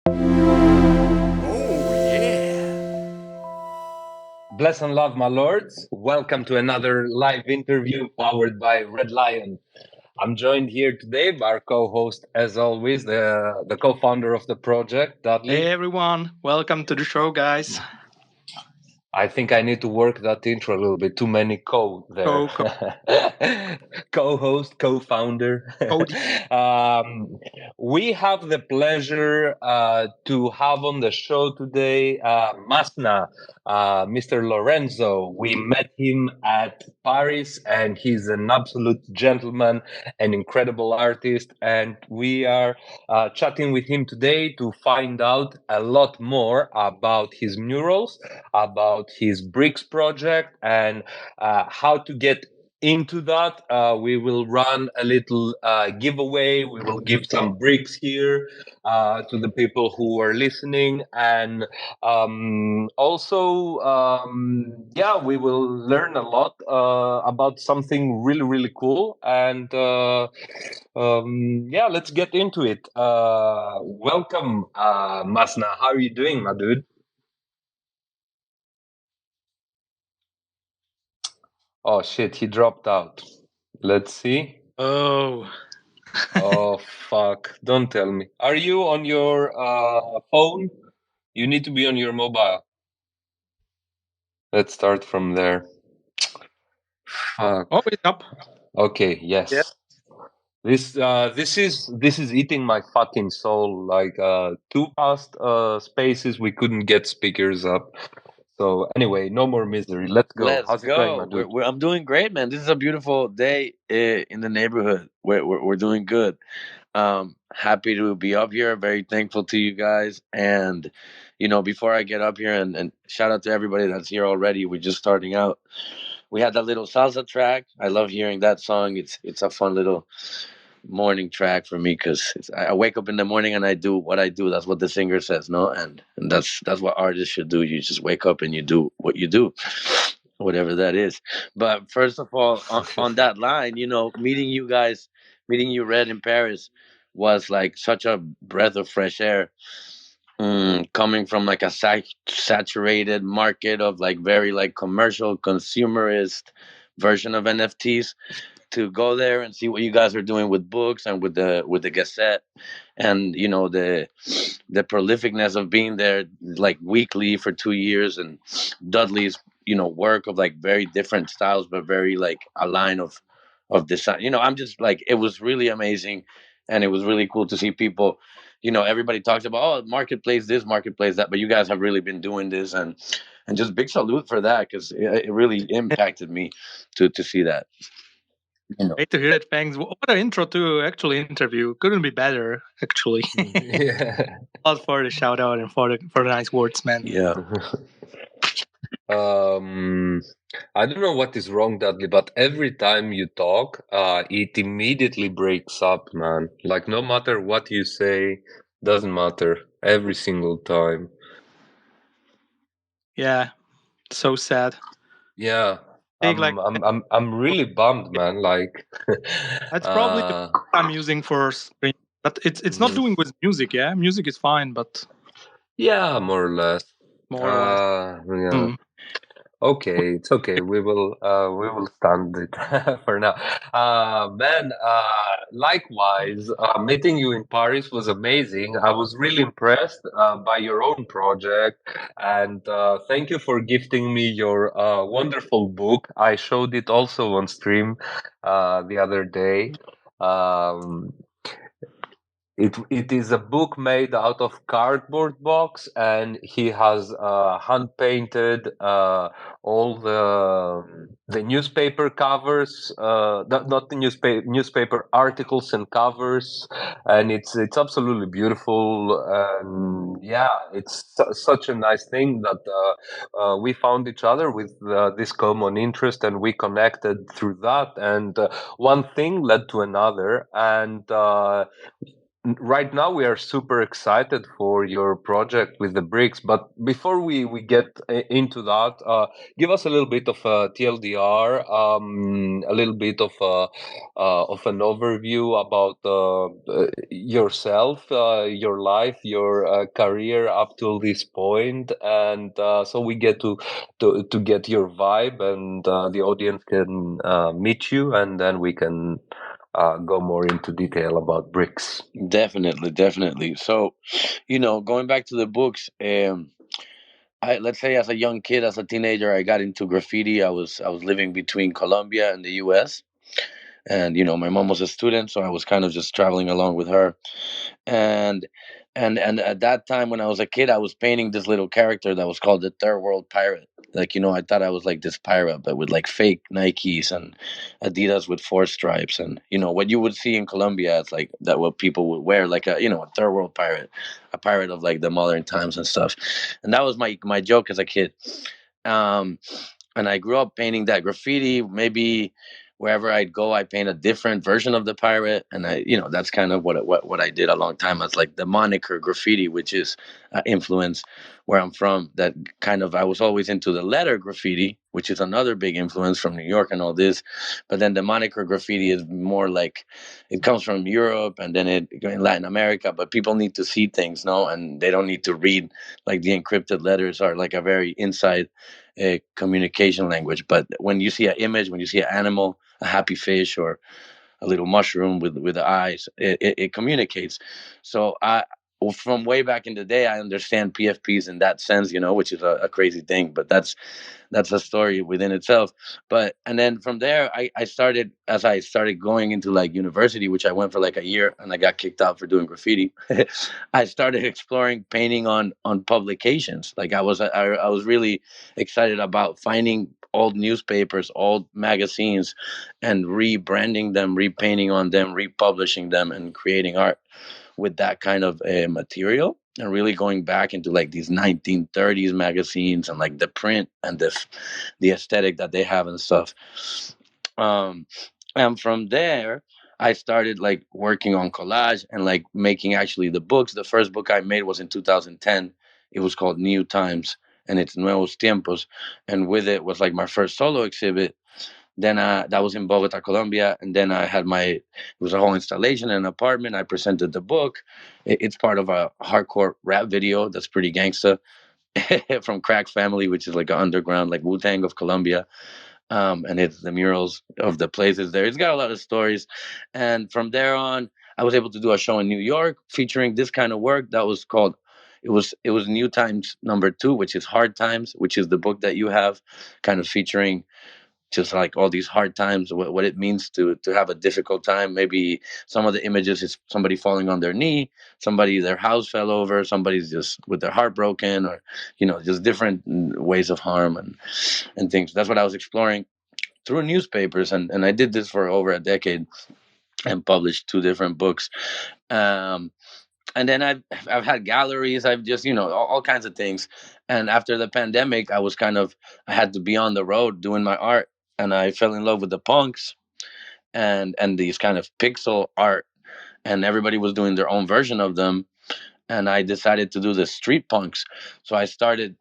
Oh, yeah. Bless and love, my lords. Welcome to another live interview powered by Red Lion. I'm joined here today by our co-host, as always, the co-founder of the project, Dudley. Hey, everyone. Welcome to the show, guys. I think I need to work that intro a little bit. Too many there. Co-host, co-founder. Cody. We have the pleasure to have on the show today Masna, Mr. Lorenzo. We met him at Paris, and he's an absolute gentleman, an incredible artist, and we are chatting with him today to find out a lot more about his murals, about his bricks project, and how to get into that. We will run a little giveaway. We will give some bricks here to the people who are listening, and also, yeah, we will learn a lot about something really, really cool. And yeah, let's get into it. Welcome, Masna. How are you doing, my dude? Oh shit, he dropped out. Let's see. Oh. Oh fuck, don't tell me. Are you on your phone? You need to be on your mobile. Let's start from there. Fuck. Oh, it's up. Okay, yes. Yeah. This is eating my fucking soul. Like two past spaces we couldn't get speakers up. So anyway, no more misery. Let's go. Let's How's it going, my go. dude? I'm doing great, man. This is a beautiful day in the neighborhood. We're doing good. Happy to be up here. Very thankful to you guys. And, before I get up here and shout out to everybody that's here already. We're just starting out. We had that little salsa track. I love hearing that song. It's a fun little morning track for me because I wake up in the morning and I do what I do. That's what the singer says, no? And that's what artists should do. You just wake up and you do what you do, whatever that is. But first of all, on that line, meeting you guys, meeting you, Red, in Paris was like such a breath of fresh air. Coming from like a saturated market of like very like commercial consumerist version of NFTs, to go there and see what you guys are doing with books and with the Gazette, and the prolificness of being there like weekly for 2 years, and Dudley's work of like very different styles but very like a line of design. I'm just like, it was really amazing, and it was really cool to see people. Everybody talks about, oh, marketplace this, marketplace that, but you guys have really been doing this, and just big salute for that, because it really impacted me to see that. Great to hear it. Thanks. What an intro to actually interview. Couldn't be better, actually. Yeah. All for the shout out and for the nice words, man. Yeah. I don't know what is wrong, Dudley, but every time you talk, it immediately breaks up, man. Like no matter what you say, doesn't matter every single time. Yeah. So sad. Yeah, Take like I'm really bummed, man. Like, that's probably the uh, I'm using for stream, but it's not mm, doing with music. Yeah, music is fine, but yeah, more or less. more or less. Yeah. Hmm. Okay, it's okay. We will stand it for now. Man, likewise, meeting you in Paris was amazing. I was really impressed by your own project, and thank you for gifting me your wonderful book. I showed it also on stream the other day. Um, it is a book made out of cardboard box, and he has hand painted all the newspaper covers, not the newspaper articles and covers, and it's absolutely beautiful. And yeah, it's such a nice thing that we found each other with this common interest, and we connected through that, and one thing led to another, and right now we are super excited for your project with the bricks, but before we get into that, give us a little bit of a TLDR, a little bit of an overview about yourself, your life, your career up till this point, and so we get to get your vibe, and the audience can meet you, and then we can go more into detail about bricks. Definitely, definitely. So, going back to the books, let's say as a young kid, as a teenager, I got into graffiti. I was living between Colombia and the U.S. And my mom was a student, so I was kind of just traveling along with her. And and and at that time when I was a kid, I was painting this little character that was called the Third World Pirate. Like, I thought I was like this pirate, but with like fake Nikes and Adidas with four stripes, and what you would see in Colombia, it's like that what people would wear, like a third world pirate, a pirate of like the modern times and stuff. And that was my joke as a kid. um and I grew up painting that graffiti. Maybe wherever I'd go, I paint a different version of the pirate, and that's kind of what I did a long time. As like the moniker graffiti, which is influence where I'm from. That kind of I was always into the letter graffiti, which is another big influence from New York and all this. But then the moniker graffiti is more like it comes from Europe and then it in Latin America. But people need to see things, no, and they don't need to read. Like the encrypted letters are like a very inside communication language. But when you see an image, when you see an animal, a happy fish, or a little mushroom with the eyes, it communicates. So from way back in the day, I understand PFPs in that sense, which is a crazy thing, but that's a story within itself. But and then from there, I started, as I started going into like university, which I went for like a year, and I got kicked out for doing graffiti. I started exploring painting on publications. Like I was really excited about finding old newspapers, old magazines, and rebranding them, repainting on them, republishing them, and creating art with that kind of material, and really going back into like these 1930s magazines and like the print and the aesthetic that they have and stuff. um and from there, I started like working on collage and like making actually the books. The first book I made was in 2010. It was called New Times, and it's Nuevos Tiempos. And with it was like my first solo exhibit. Then that was in Bogota, Colombia, and then I had it was a whole installation in an apartment. I presented the book. It's part of a hardcore rap video that's pretty gangsta from Crack Family, which is like an underground like Wu Tang of Colombia. And it's the murals of the places there. It's got a lot of stories, and from there on, I was able to do a show in New York featuring this kind of work that was called. It was New Times number 2, which is Hard Times, which is the book that you have, kind of featuring just like all these hard times, what it means to have a difficult time. Maybe some of the images is somebody falling on their knee, somebody their house fell over, somebody's just with their heart broken, or just different ways of harm and things. That's what I was exploring through newspapers, and I did this for over a decade and published 2 different books. um, and then I've had galleries. I've just all kinds of things. And after the pandemic, I had to be on the road doing my art, and I fell in love with the punks and these kind of pixel art, and everybody was doing their own version of them. And I decided to do the street punks. So I started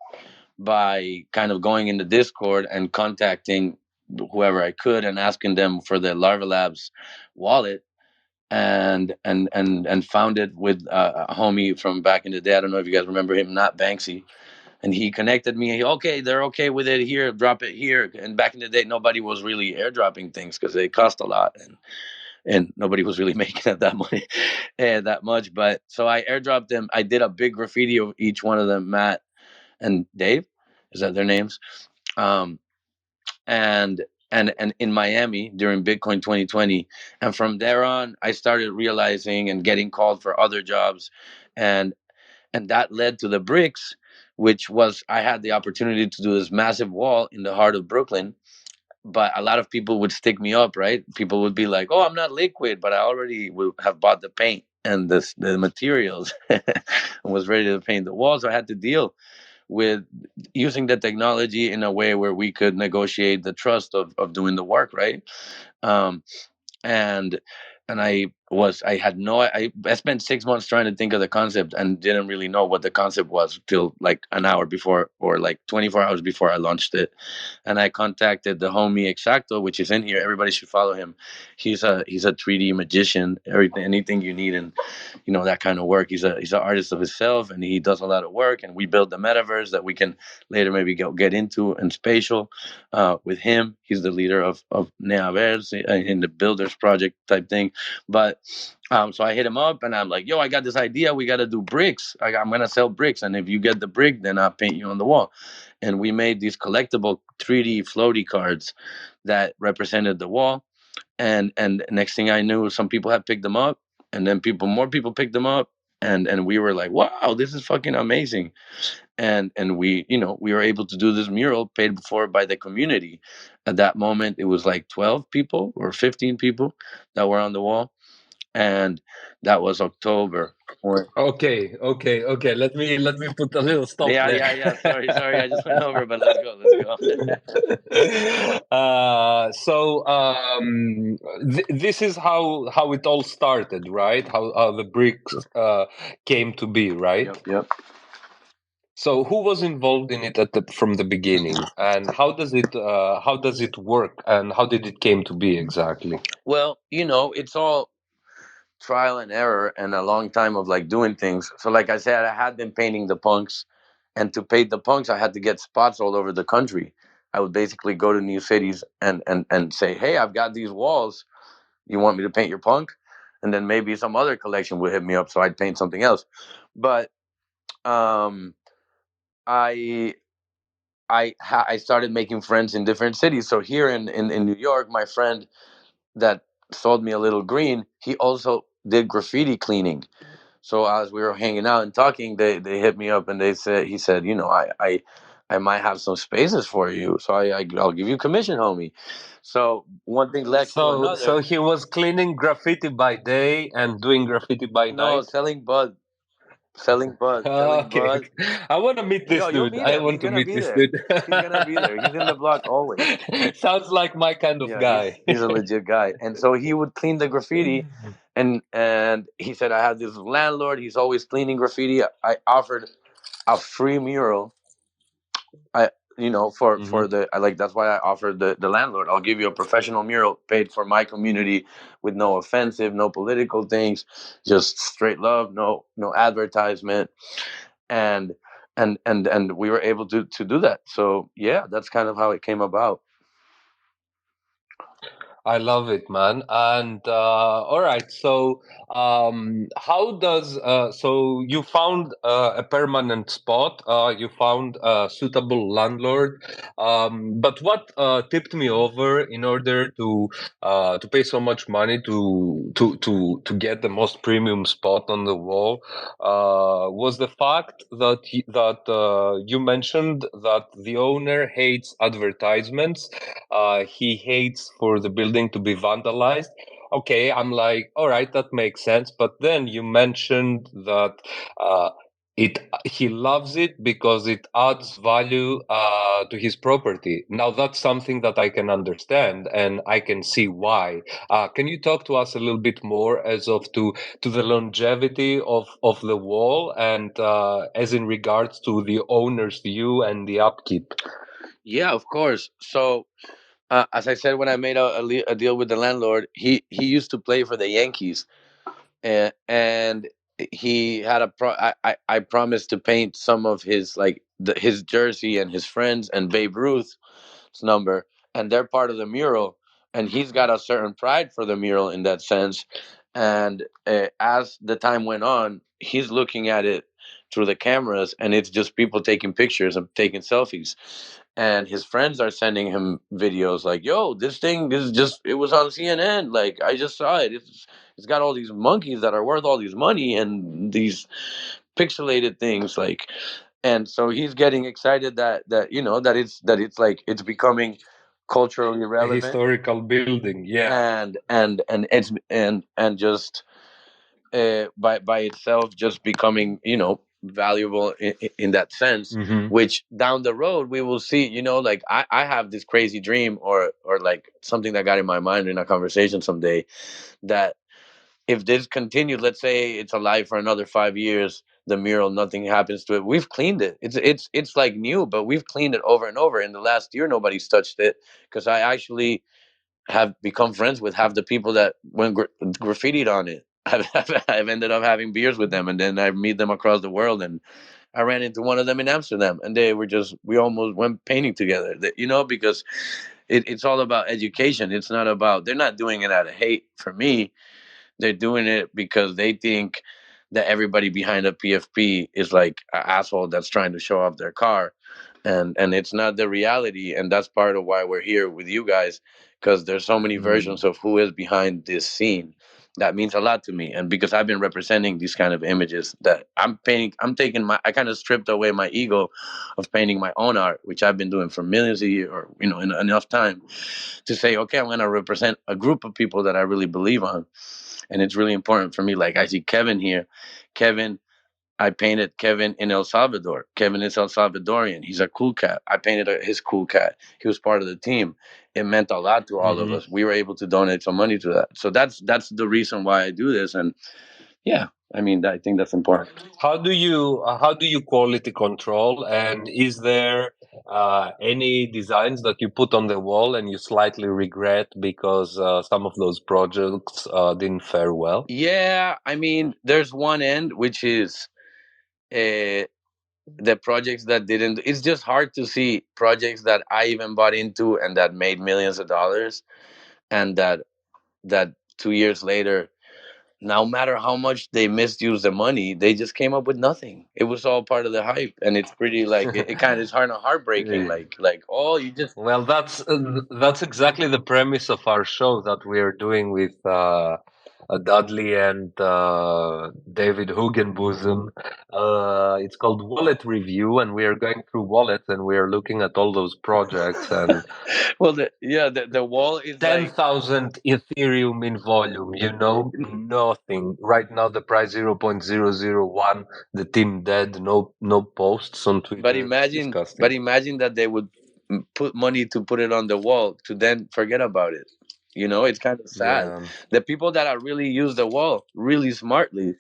by kind of going into Discord and contacting whoever I could and asking them for the Larva Labs wallet, and found it with a homie from back in the day. I don't know if you guys remember him, not Banksy. And he connected me. Okay, they're okay with it here. Drop it here. And back in the day, nobody was really airdropping things because they cost a lot, and nobody was really making it that money, that much. But so I airdropped them. I did a big graffiti of each one of them. Matt and Dave, is that their names? Um, and in Miami during Bitcoin 2020. And from there on, I started realizing and getting called for other jobs, and that led to the bricks, which was I had the opportunity to do this massive wall in the heart of Brooklyn. But a lot of people would stick me up, right? People would be like, "Oh, I'm not liquid," but I already will have bought the paint and the materials and was ready to paint the walls. So I had to deal with using the technology in a way where we could negotiate the trust of doing the work, right? um, and and was I spent 6 months trying to think of the concept and didn't really know what the concept was till like an hour before, or like 24 hours before I launched it. And I contacted the homie Exacto, which is in here. Everybody should follow him. He's a 3D magician. Everything, anything you need in, that kind of work. He's an artist of himself, and he does a lot of work. And we build the metaverse that we can later maybe get into, and spatial. With him, he's the leader of MASNAH.eth in the Builders Project type thing. But so I hit him up, and I'm like, "Yo, I got this idea. We got to do bricks. I'm gonna sell bricks, and if you get the brick, then I'll paint you on the wall." And we made these collectible 3D floaty cards that represented the wall. And next thing I knew, some people had picked them up, and then more people picked them up, and we were like, "Wow, this is fucking amazing!" And we were able to do this mural paid for by the community. At that moment, it was like 12 people or 15 people that were on the wall, and that was October. Okay. Let me put a little stop Yeah, there. yeah. Sorry, I just went over, but let's go. This is how it all started, right? How the bricks came to be, right? Yep. So who was involved in it from the beginning, and how does it work, and how did it came to be exactly? Well, it's all trial and error and a long time of like doing things. So like I said, I had been painting the punks, and to paint the punks I had to get spots all over the country. I would basically go to new cities and say, "Hey, I've got these walls. You want me to paint your punk?" And then maybe some other collection would hit me up, so I'd paint something else. But um I I started making friends in different cities. So here in New York, my friend that sold me a little green, he also did graffiti cleaning. So as we were hanging out and talking, they hit me up, and he said, I might have some spaces for you. So I'll give you commission, homie. So one thing led to So another. he was cleaning graffiti by day and doing graffiti by No, night. selling bud. Okay. I want to meet this Yo, you'll dude. meet I him. want He's to gonna meet be this there. dude. He's gonna be there. He's in the block always. Sounds like my kind of Yeah, guy. he's a legit guy. And so he would clean the graffiti, and he said, I have this landlord. He's always cleaning graffiti. I offered a free mural. I for Mhm. the I like that's why I offered the landlord. I'll give you a professional mural paid for my community, with no offensive, no political things, just straight love, no advertisement. And and and and we were able to do that. So yeah, that's kind of how it came about. I love it, man. And all right, so how does so you found a permanent spot? You found a suitable landlord. But what tipped me over in order to pay so much money to get the most premium spot on the wall was the fact that you mentioned that the owner hates advertisements. He hates for the building to be vandalized. Okay, I'm like, all right, that makes sense. But then you mentioned that uh, he loves it because it adds value to his property. Now that's something that I can understand and I can see why. Can you talk to us a little bit more as of to the longevity of the wall, and as in regards to the owner's view and the upkeep? Yeah, of course. So as I said, when I made a deal with the landlord, he used to play for the Yankees, and he had I promised to paint some of his, like, his jersey and his friends and Babe Ruth's number, and they're part of the mural. And he's got a certain pride for the mural in that sense. And as the time went on, he's looking at it through the cameras, and it's just people taking pictures and taking selfies. And his friends are sending him videos like, "Yo, this thing is just, it was on CNN. Like, I just saw it. It's got all these monkeys that are worth all these money, and these pixelated things, like." And so he's getting excited that it's like it's becoming culturally A relevant, historical building, yeah. and it's and just by itself just becoming, valuable in that sense. Hmm. Which down the road we will see, like I have this crazy dream, or like something that got in my mind in a conversation someday, that if this continues, let's say it's alive for another 5 years, the mural, nothing happens to it. We've cleaned it. It's like new, but we've cleaned it over and over. In the last year, nobody's touched it because I actually have become friends with half the people that went graffitied on it. I've ended up having beers with them, and then I meet them across the world. And I ran into one of them in Amsterdam, and we almost went painting together. Because it's all about education. It's not about, they're not doing it out of hate for me. They're doing it because they think that everybody behind a PFP is like an asshole that's trying to show off their car, and it's not the reality. And that's part of why we're here with you guys, because there's so many Mm. versions of who is behind this scene. That means a lot to me, and because I've been representing these kind of images, that I'm painting, I kind of stripped away my ego of painting my own art, which I've been doing for millions a year, or enough time to say, okay, I'm going to represent a group of people that I really believe on. And it's really important for me. Like, I see Kevin here. Kevin, I painted Kevin in El Salvador. Kevin is El Salvadorian. He's a cool cat. I painted his cool cat. He was part of the team. It meant a lot to all of Hmm. us. We were able to donate some money to that. So that's the reason why I do this. And yeah, I mean, I think that's important. How do you quality control? And is there any designs that you put on the wall and you slightly regret because some of those projects didn't fare well? Yeah, I mean, there's one end, which is uh, the projects that didn't. It's just hard to see projects that I even bought into and that made millions of dollars, and that 2 years later, no matter how much they misused the money, they just came up with nothing. It was all part of the hype, and it's pretty, like, it kind of is hard and heartbreaking. Yeah. Like, oh, you just. Well, that's exactly the premise of our show that we are doing with Dudley and David Hugenbosom. It's called Wallet Review, and we are going through wallets and we are looking at all those projects. And Well, the wall is like. 10,000 Ethereum in volume, nothing. Right now, the price 0.001. The team dead. No posts on But Twitter. It's imagine, disgusting. that they would put money to put it on the wall to then forget about it. It's kind of sad. Yeah. The people that are really use the wall really smartly.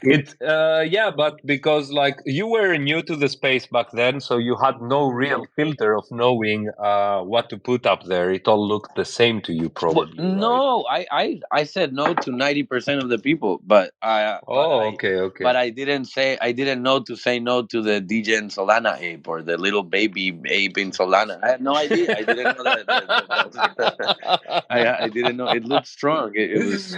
Yeah, but because like you were new to the space back then, so you had no real filter of knowing what to put up there. It all looked the same to you, Well, probably, right? no, I said no to 90% of the people, but I but Oh, I okay, okay. but I didn't know to say no to the DJ in Solana ape, or the little baby ape in Solana. I had no idea. I didn't know that was. I didn't know it looked strong. It was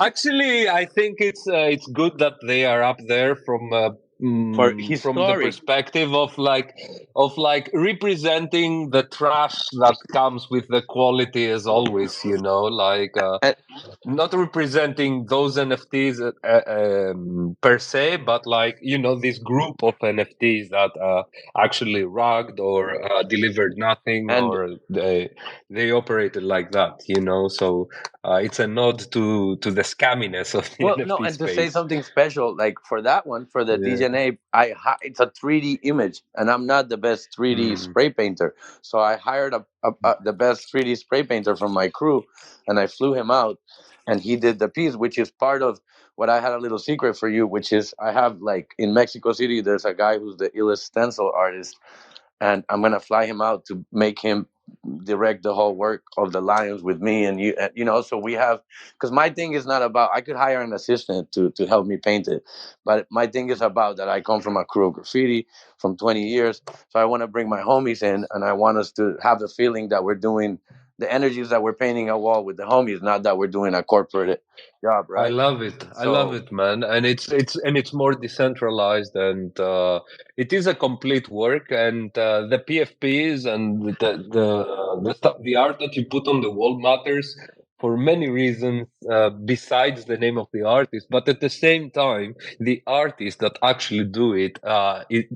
Actually, I think it's good that they are up there for from the historic. perspective of like representing the trash that comes with the quality as always, like not representing those NFTs per se, but like this group of NFTs that actually rugged or delivered nothing, And or they operated like that, So it's a nod to the scamminess of the well, no, NFT and to say space. something special, like for that one, for the Yeah. DJNA, it's a 3D image, and I'm not the best 3D Mm. spray painter, so I hired the best 3D spray painter from my crew, and I flew him out, and he did the piece, which is part of what I had a little secret for you, which is I have, like, in Mexico City, there's a guy who's the illest stencil artist, and I'm gonna fly him out to make him direct the whole work of the lions with me, and so we have, because my thing is not about, I could hire an assistant to help me paint it, but my thing is about that I come from a crew of graffiti from 20 years, so I want to bring my homies in, and I want us to have the feeling that we're doing the energies, that we're painting a wall with the homies, not that we're doing a corporate job, I right? love it. I love So, it, man. And it's more decentralized, and it is a complete work. And the PFPs and the stuff, the art that you put on the wall matters for many reasons, besides the name of the artist. But at the same time, the artists that actually do it,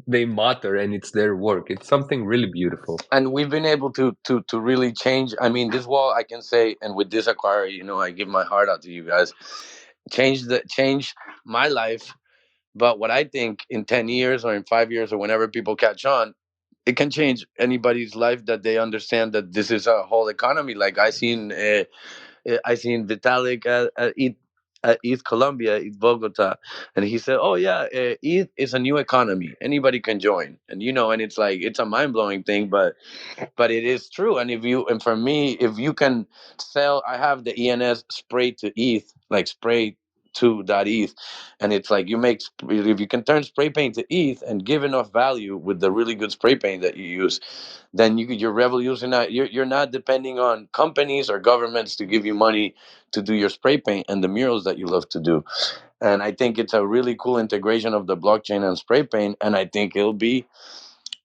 they matter, and it's their work. It's something really beautiful. and we've been able to really change. I mean, this wall, I can say, and with this acquire, I give my heart out to you guys. Change my life. But what I think, in 10 years or in 5 years or whenever people catch on, it can change anybody's life, that they understand that this is a whole economy. Like, I seen Vitalik eat. at ETH Colombia, ETH Bogota, and he said, "Oh yeah, ETH is a new economy. Anybody can join." And and it's like it's a mind blowing thing, but it is true. And for me, if you can sell, I have the ENS spray to ETH, like spray to .eth, and it's like if you can turn spray paint to ETH and give enough value with the really good spray paint that you use, then you're revolutionizing that. You're not depending on companies or governments to give you money to do your spray paint and the murals that you love to do. And I think it's a really cool integration of the blockchain and spray paint, and I think it'll be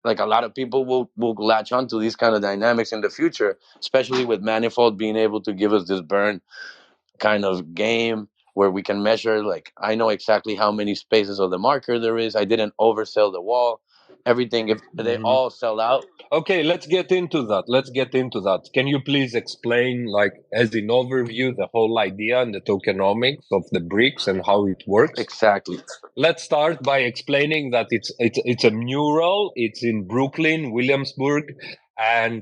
like a lot of people will latch onto these kind of dynamics in the future, especially with Manifold being able to give us this burn kind of game where we can measure. Like, I know exactly how many spaces of the marker there is. I didn't oversell the wall. Everything, if they all sell out. Okay, let's get into that. Can you please explain, like, as an overview, the whole idea and the tokenomics of the bricks and how it works? Exactly. Let's start by explaining that it's a mural. It's in Brooklyn, Williamsburg, and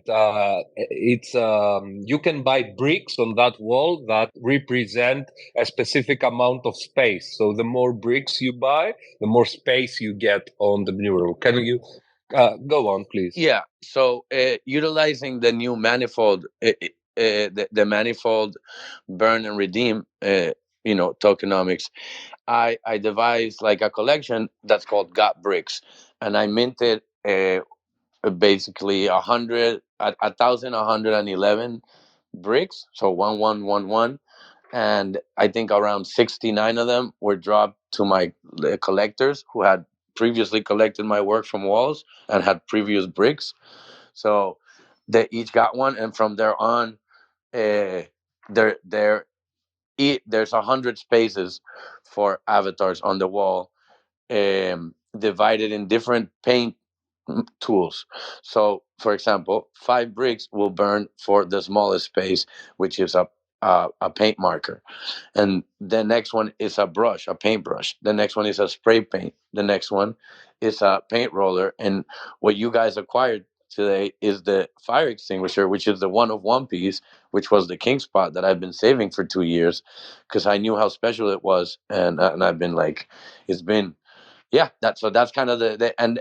it's you can buy bricks on that wall that represent a specific amount of space. So the more bricks you buy, the more space you get on the mural. Can you go on, please? Yeah. So utilizing the new manifold, the manifold burn and redeem, tokenomics, I devised like a collection that's called Got Bricks, and I minted basically 1,111 bricks, so 1111, and I think around 69 of them were dropped to my collectors who had previously collected my work from walls and had previous bricks. So they each got one, and from there on, there there's 100 spaces for avatars on the wall, divided in different paint tools. So, for example, 5 bricks will burn for the smallest space, which is a paint marker. And the next one is a brush, a paintbrush. The next one is a spray paint. The next one is a paint roller. And what you guys acquired today is the fire extinguisher, which is the one of one piece, which was the king spot that I've been saving for 2 years because I knew how special it was. And I've been like, it's been, yeah, that's kind of the and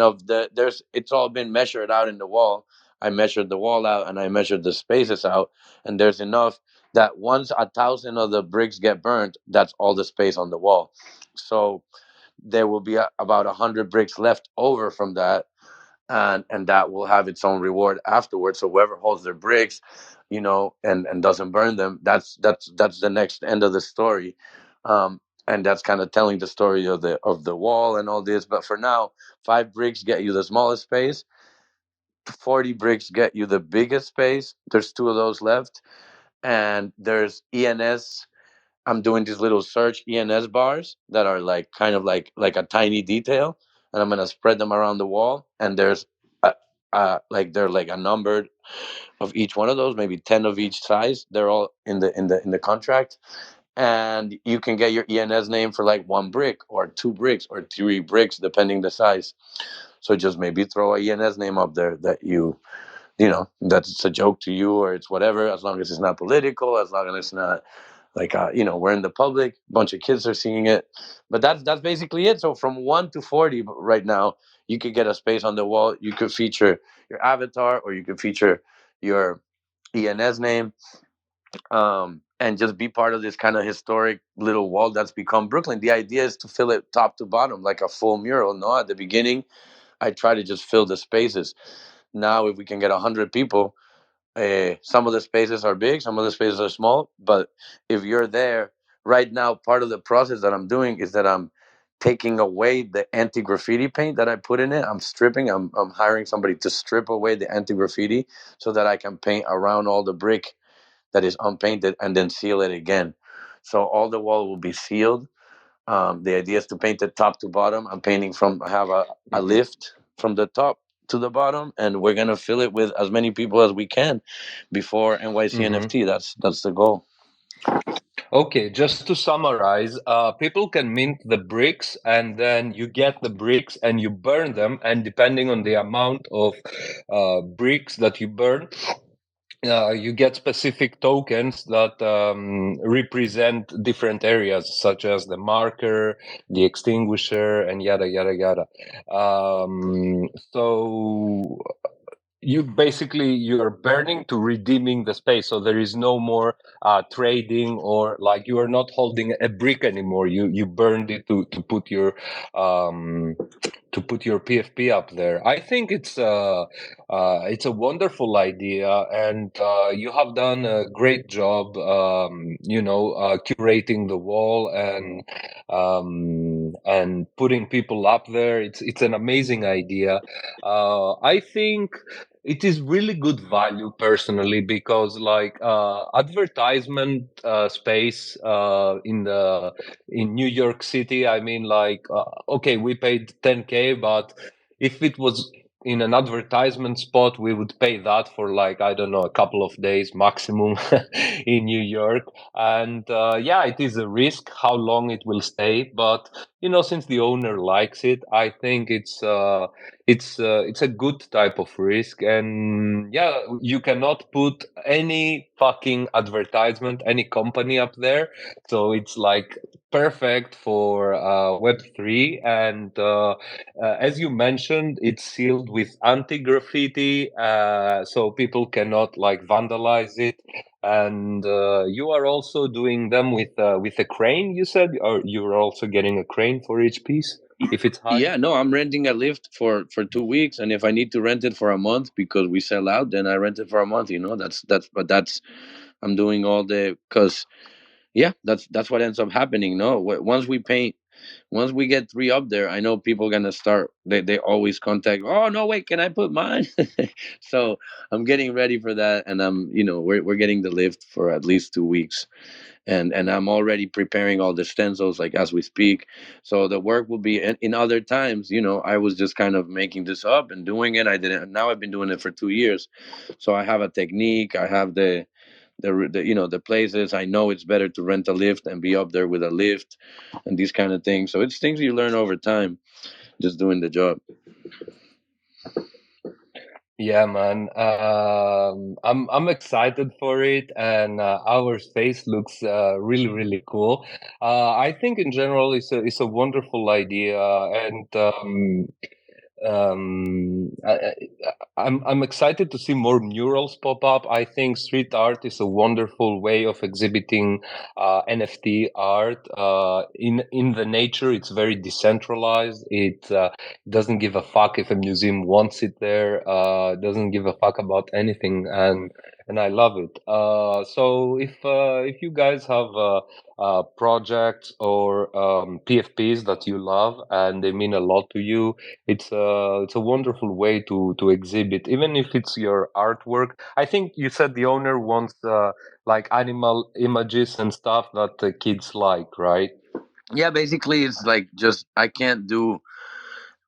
of the there's it's all been measured out in the wall. I measured the wall out and I measured the spaces out, and there's enough that once 1,000 of the bricks get burned, that's all the space on the wall. So there will be about 100 bricks left over from that, and that will have its own reward afterwards. So whoever holds their bricks, and doesn't burn them, that's the next end of the story. And that's kind of telling the story of the wall and all this. But for now, 5 bricks get you the smallest space. 40 bricks get you the biggest space. There's 2 of those left, and there's ENS. I'm doing these little search ENS bars that are like kind of like a tiny detail, and I'm gonna spread them around the wall. And there's like they're like a numbered of each one of those, maybe 10 of each size. They're all in the contract, and you can get your ENS name for like 1 brick or 2 bricks or 3 bricks, depending the size. So just maybe throw a ENS name up there that that's a joke to you, or it's whatever, as long as it's not political, as long as it's not like we're in the public, a bunch of kids are seeing it. But that's basically it. So from 1 to 40 right now, you could get a space on the wall. You could feature your avatar, or you could feature your ENS name, and just be part of this kind of historic little wall that's become Brooklyn. The idea is to fill it top to bottom like a full mural. No, at the beginning, I try to just fill the spaces. Now, if we can get 100 people, some of the spaces are big, some of the spaces are small. But if you're there right now, part of the process that I'm doing is that I'm taking away the anti-graffiti paint that I put in it. I'm hiring somebody to strip away the anti-graffiti so that I can paint around all the brick that is unpainted and then seal it again. So all the wall will be sealed. The idea is to paint it top to bottom. I have a lift from the top to the bottom, and we're gonna fill it with as many people as we can before NYC NFT. That's the goal. Okay, just to summarize, people can mint the bricks, and then you get the bricks and you burn them, and depending on the amount of bricks that you burn, you get specific tokens that represent different areas, such as the marker, the extinguisher, and yada yada yada. So you're burning to redeeming the space, so there is no more trading, or like you are not holding a brick anymore. You burned it to put your PFP up there. I think it's a wonderful idea, and you have done a great job, curating the wall and putting people up there. It's an amazing idea. I think it is really good value personally, because like advertisement space in New York City, I mean, like okay, we paid 10K, but if it was in an advertisement spot, we would pay that for, like, I don't know, a couple of days maximum in New York. And yeah, it is a risk how long it will stay, but since the owner likes it, I think it's a good type of risk. And yeah, you cannot put any fucking advertisement, any company up there, so it's like perfect for Web3. And as you mentioned, it's sealed with anti-graffiti, so people cannot like vandalize it. And you are also doing them with a crane, you said, or you're also getting a crane for each piece if it's high? Yeah, no, I'm renting a lift for 2 weeks, and if I need to rent it for a month because we sell out, then I rent it for a month. That's I'm doing all the because yeah, that's what ends up happening. No, once we get three up there, I know people gonna start. They always contact. Oh no, wait, can I put mine? So I'm getting ready for that, and we're getting the lift for at least 2 weeks, and I'm already preparing all the stencils like as we speak. So the work will be in other times. I was just kind of making this up and doing it. I didn't. Now I've been doing it for 2 years, so I have a technique. I have the places. I know it's better to rent a lift and be up there with a lift and these kind of things. So it's things you learn over time, just doing the job. Yeah, man. I'm excited for it, and our space looks really really cool. I think in general it's a wonderful idea, and I'm excited to see more murals pop up. I think street art is a wonderful way of exhibiting NFT art. In the nature, it's very decentralized. It doesn't give a fuck if a museum wants it there. Doesn't give a fuck about anything, and I love it. So if you guys have projects or PFPs that you love and they mean a lot to you, it's a wonderful way to exhibit, even if it's your artwork. I think you said the owner wants like animal images and stuff that the kids like, right? Yeah, basically it's like just I can't do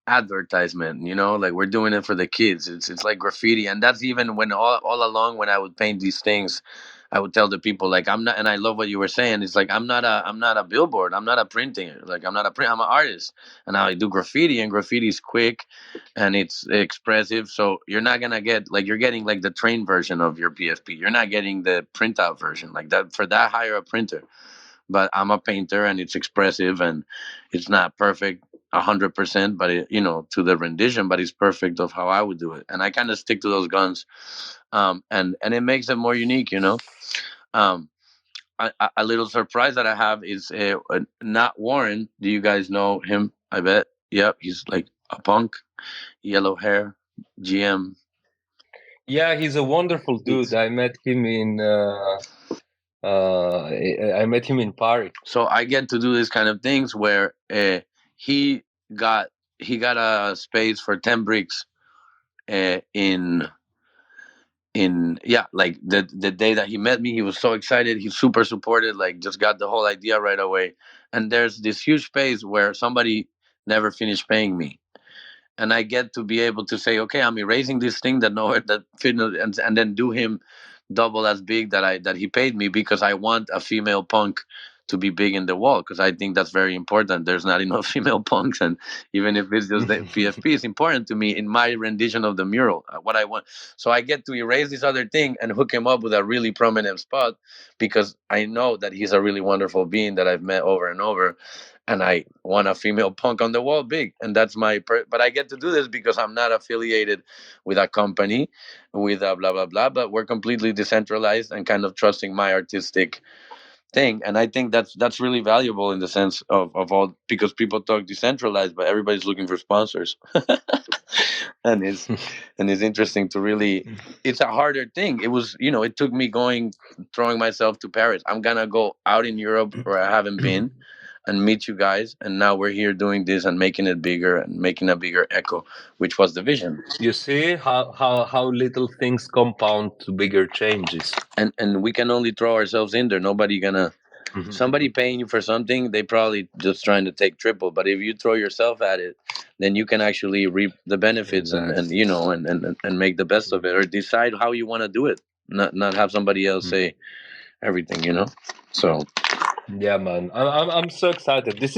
advertisement, like we're doing it for the kids. It's like graffiti, and that's even when all along when I would paint these things, I would tell the people like I'm not. And I love what you were saying. It's like I'm not a billboard. I'm not a printing. Like I'm an artist, and I do graffiti, and graffiti is quick and it's expressive. So you're not gonna get like you're getting like the train version of your PFP. You're not getting the printout version. Like that, for that, hire a printer. But I'm a painter, and it's expressive, and it's not perfect 100%, but to the rendition, but it's perfect of how I would do it, and I kind of stick to those guns, and it makes it more unique. Um, a little surprise that I have is not Warren. Do you guys know him? I bet. Yep, he's like a punk, yellow hair, GM. Yeah, he's a wonderful dude. I met him in Paris. So I get to do this kind of things where he got he got a space for 10 bricks in yeah, like the day that he met me, he was so excited. He's super supported, like just got the whole idea right away. And there's this huge space where somebody never finished paying me, and I get to be able to say, okay, I'm erasing this thing that nowhere that fit, and then do him double as big that he paid me, because I want a female punk to be big in the wall, because I think that's very important. There's not enough female punks, and even if it's just the PFP, it's important to me in my rendition of the mural. What I want, so I get to erase this other thing and hook him up with a really prominent spot, because I know that he's a really wonderful being that I've met over and over, and I want a female punk on the wall big, and that's but I get to do this because I'm not affiliated with a company, with a blah blah blah, but we're completely decentralized and kind of trusting my artistic thing. And I think that's really valuable in the sense of all, because people talk decentralized, but everybody's looking for sponsors. and it's and it's interesting to really, it's a harder thing. It was, it took me throwing myself to Paris. I'm gonna go out in Europe where I haven't been and meet you guys, and now we're here doing this and making it bigger and making a bigger echo, which was the vision. You see how little things compound to bigger changes. And we can only throw ourselves in there. Nobody gonna, somebody paying you for something, they probably just trying to take triple. But if you throw yourself at it, then you can actually reap the benefits, and and make the best of it, or decide how you want to do it, not have somebody else say everything, so. Yeah, man, I'm so excited. This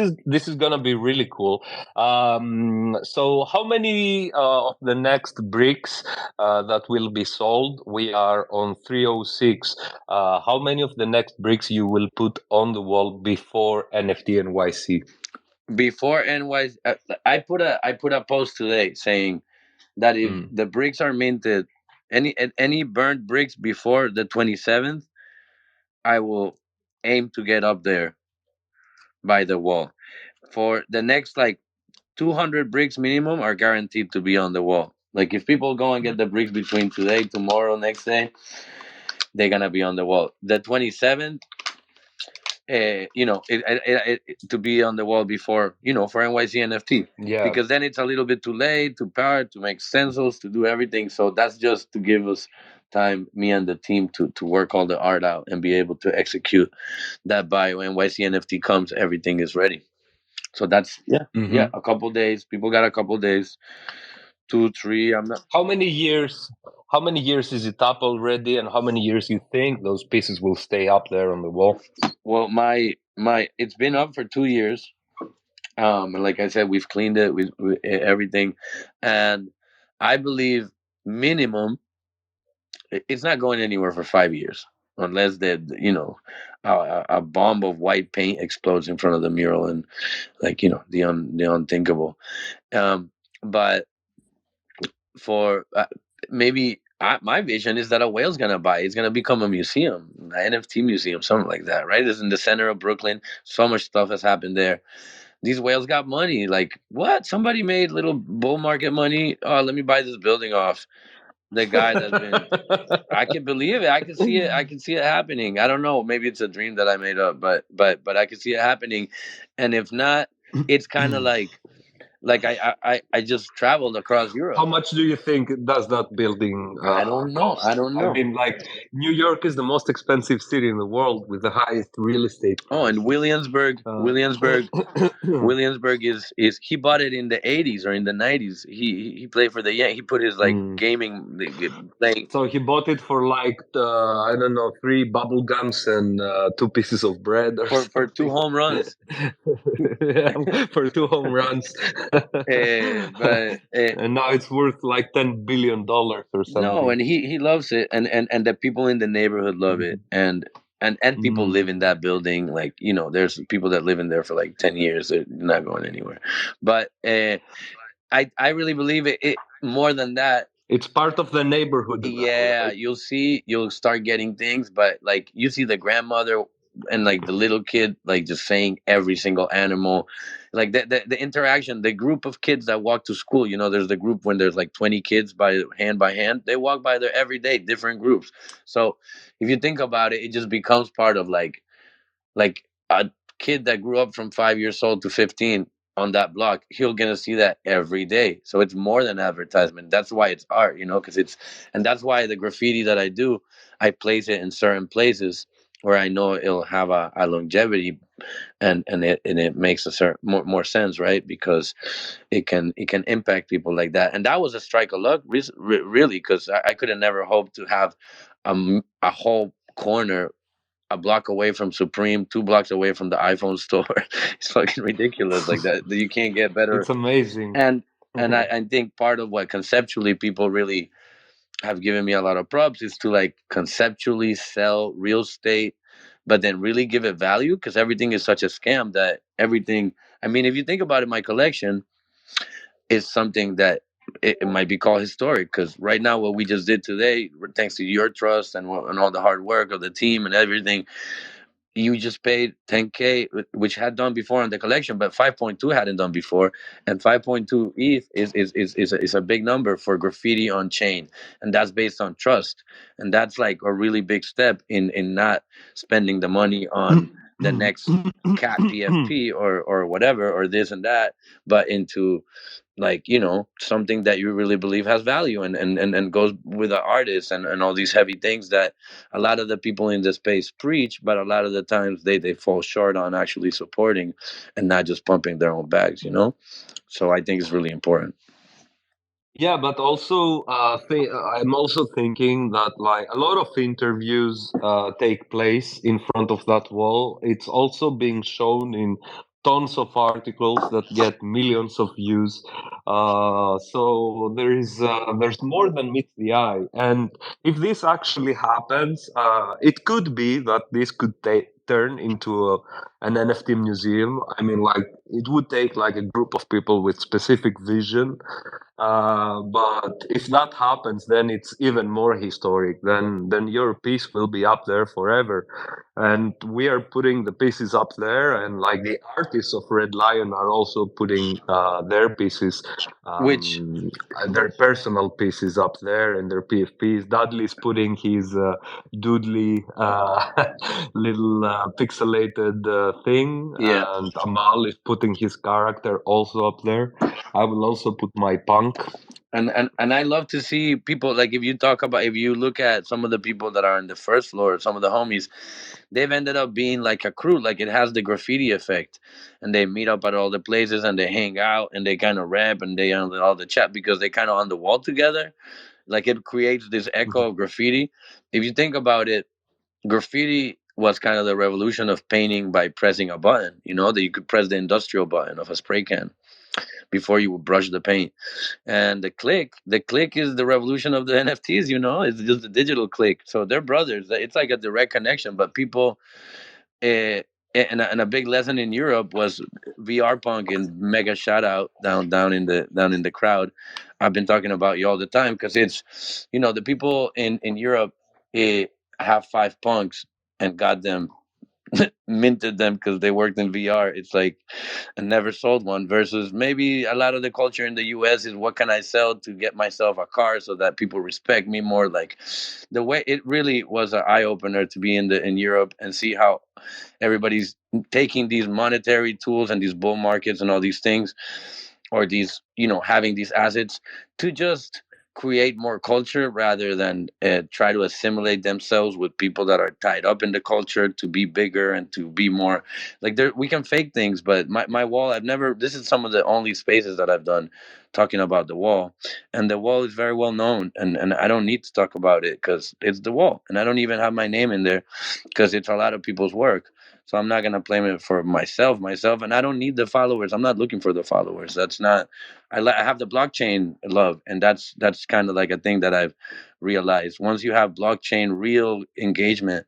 is gonna be really cool. So how many of the next bricks that will be sold? We are on 306. How many of the next bricks you will put on the wall before NFT NYC? Before NY, I put a post today saying that if the bricks are minted, any burnt bricks before the 27th, I will aim to get up there by the wall. For the next, like, 200 bricks minimum are guaranteed to be on the wall. Like, if people go and get the bricks between today, tomorrow, next day, they're gonna be on the wall. The 27th, to be on the wall before, for NYC NFT. Yeah. Because then it's a little bit too late to power, to make stencils, to do everything. So that's just to give us time, me and the team, to work all the art out and be able to execute that by when NYC NFT comes, everything is ready. So that's, yeah, a couple days. People got a couple days, 2, 3. I'm not. How many years? How many years is it up already, and how many years you think those pieces will stay up there on the wall? Well, my it's been up for 2 years. And like I said, we've cleaned it, we everything, and I believe minimum, it's not going anywhere for 5 years, unless a bomb of white paint explodes in front of the mural, and, like, the unthinkable. But for maybe, my vision is that a whale's gonna buy it. It's gonna become a museum, an NFT museum, something like that. Right? It's in the center of Brooklyn. So much stuff has happened there. These whales got money. Like, what? Somebody made little bull market money. Oh, let me buy this building off the guy that's been. I can believe it. I can see it. I can see it happening. I don't know. Maybe it's a dream that I made up, but I can see it happening. And if not, it's kind of like I just traveled across Europe. How much do you think does that building I don't know. cost? I don't know. I mean, like, New York is the most expensive city in the world with the highest real estate Oh, and Williamsburg, Williamsburg is he bought it in the 80s or in the 90s. He played for the He put his, like, gaming playing. So he bought it for, like, I don't know, 3 bubble gums and 2 pieces of bread, or for 2 home runs. Yeah, for 2 home runs. And now it's worth like $10 billion or something. No, and he loves it, and the people in the neighborhood love it, and people live in that building. Like, there's people that live in there for like 10 years. They're not going anywhere. But I really believe it more than that. It's part of the neighborhood. Yeah, Right? you'll start getting things, but, like, you see the grandmother and, like, the little kid, like, just saying every single animal, like the interaction, the group of kids that walk to school. There's the group when there's like 20 kids by hand. They walk by there every day, different groups. So if you think about it, it just becomes part of, like a kid that grew up from 5 years old to 15 on that block, he'll gonna see that every day. So it's more than advertisement. That's why it's art, because and that's why the graffiti that I do, I place it in certain places where I know it'll have a longevity, and it makes a certain more sense, right? Because it can impact people like that. And that was a strike of luck, really, because I could have never hoped to have a whole corner a block away from Supreme, 2 blocks away from the iPhone store. It's fucking ridiculous. Like that, you can't get better. It's amazing. And I think part of what conceptually people really have given me a lot of props is to like conceptually sell real estate, but then really give it value, because everything is such a scam that everything. I mean, if you think about it, my collection is something that it might be called historic, because right now what we just did today, thanks to your trust and all the hard work of the team and everything, you just paid 10K, which had done before on the collection, but 5.2 hadn't done before, and 5.2 ETH is a big number for graffiti on chain, and that's based on trust, and that's like a really big step in not spending the money on the next cat PFP or whatever or this and that, but into like, something that you really believe has value and goes with the artist and all these heavy things that a lot of the people in the space preach, but a lot of the times they fall short on actually supporting and not just pumping their own bags. So I think it's really important. Yeah, but also, I'm also thinking that like a lot of interviews take place in front of that wall. It's also being shown in tons of articles that get millions of views. So there's more than meets the eye. And if this actually happens, it could be that this could turn into an NFT museum. I mean, like it would take like a group of people with specific vision, but if that happens, then it's even more historic. Then your piece will be up there forever, and we are putting the pieces up there, and like the artists of Red Lion are also putting their pieces, Which their personal pieces up there, and their PFPs. Dudley's putting his doodly little pixelated thing, Yeah. and Amal is putting his character also up there. I will also put my punk. And I love to see people, like, if you look at some of the people that are on the first floor, some of the homies, they've ended up being like a crew. Like, it has the graffiti effect, and they meet up at all the places and they hang out and they kind of rap and they all the chat because they kind of on the wall together. Like, it creates this echo of graffiti. If you think about it, graffiti was kind of the revolution of painting by pressing a button. That you could press the industrial button of a spray can before you would brush the paint. And the click is the revolution of the NFTs. It's just a digital click. So they're brothers. It's like a direct connection. But people, uh, and a big lesson in Europe was VR punk, and mega shout out down in the crowd. I've been talking about you all the time because it's, the people in Europe, uh, have five punks and got them minted them because they worked in VR. It's like I never sold one. Versus maybe a lot of the culture in the U.S. is what can I sell to get myself a car so that people respect me more. Like the way it really was an eye opener to be in Europe and see how everybody's taking these monetary tools and these bull markets and all these things, or these, having these assets to just create more culture rather than try to assimilate themselves with people that are tied up in the culture to be bigger and to be more like there. We can fake things, but my wall, I've never, this is some of the only spaces that I've done talking about the wall, and the wall is very well known, and I don't need to talk about it because it's the wall, and I don't even have my name in there because it's a lot of people's work. So I'm not gonna claim it for myself, and I don't need the followers. I'm not looking for the followers. That's not. I have the blockchain love, and that's kind of like a thing that I've realized. Once you have blockchain real engagement,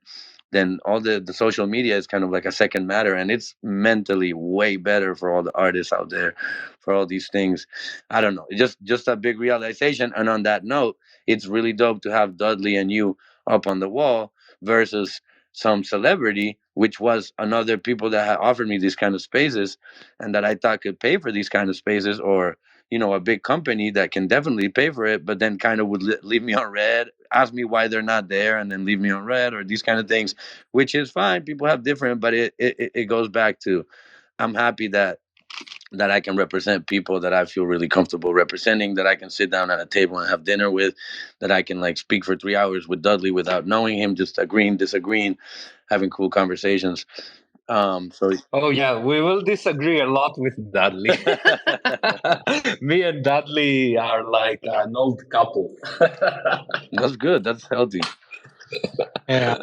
then all the social media is kind of like a second matter, and it's mentally way better for all the artists out there, for all these things. I don't know, just a big realization. And on that note, it's really dope to have Dudley and you up on the wall versus some celebrity, which was another people that had offered me these kind of spaces and that I thought could pay for these kind of spaces, or a big company that can definitely pay for it, but then kind of would leave me on red, ask me why they're not there, and then leave me on red, or these kind of things, which is fine. People have different, but it goes back to, I'm happy that I can represent people that I feel really comfortable representing, that I can sit down at a table and have dinner with, that I can like speak for 3 hours with Dudley without knowing him, just agreeing, disagreeing, having cool conversations. So Oh yeah, we will disagree a lot with Dudley. Me and Dudley are like an old couple. that's good. That's healthy. Yeah,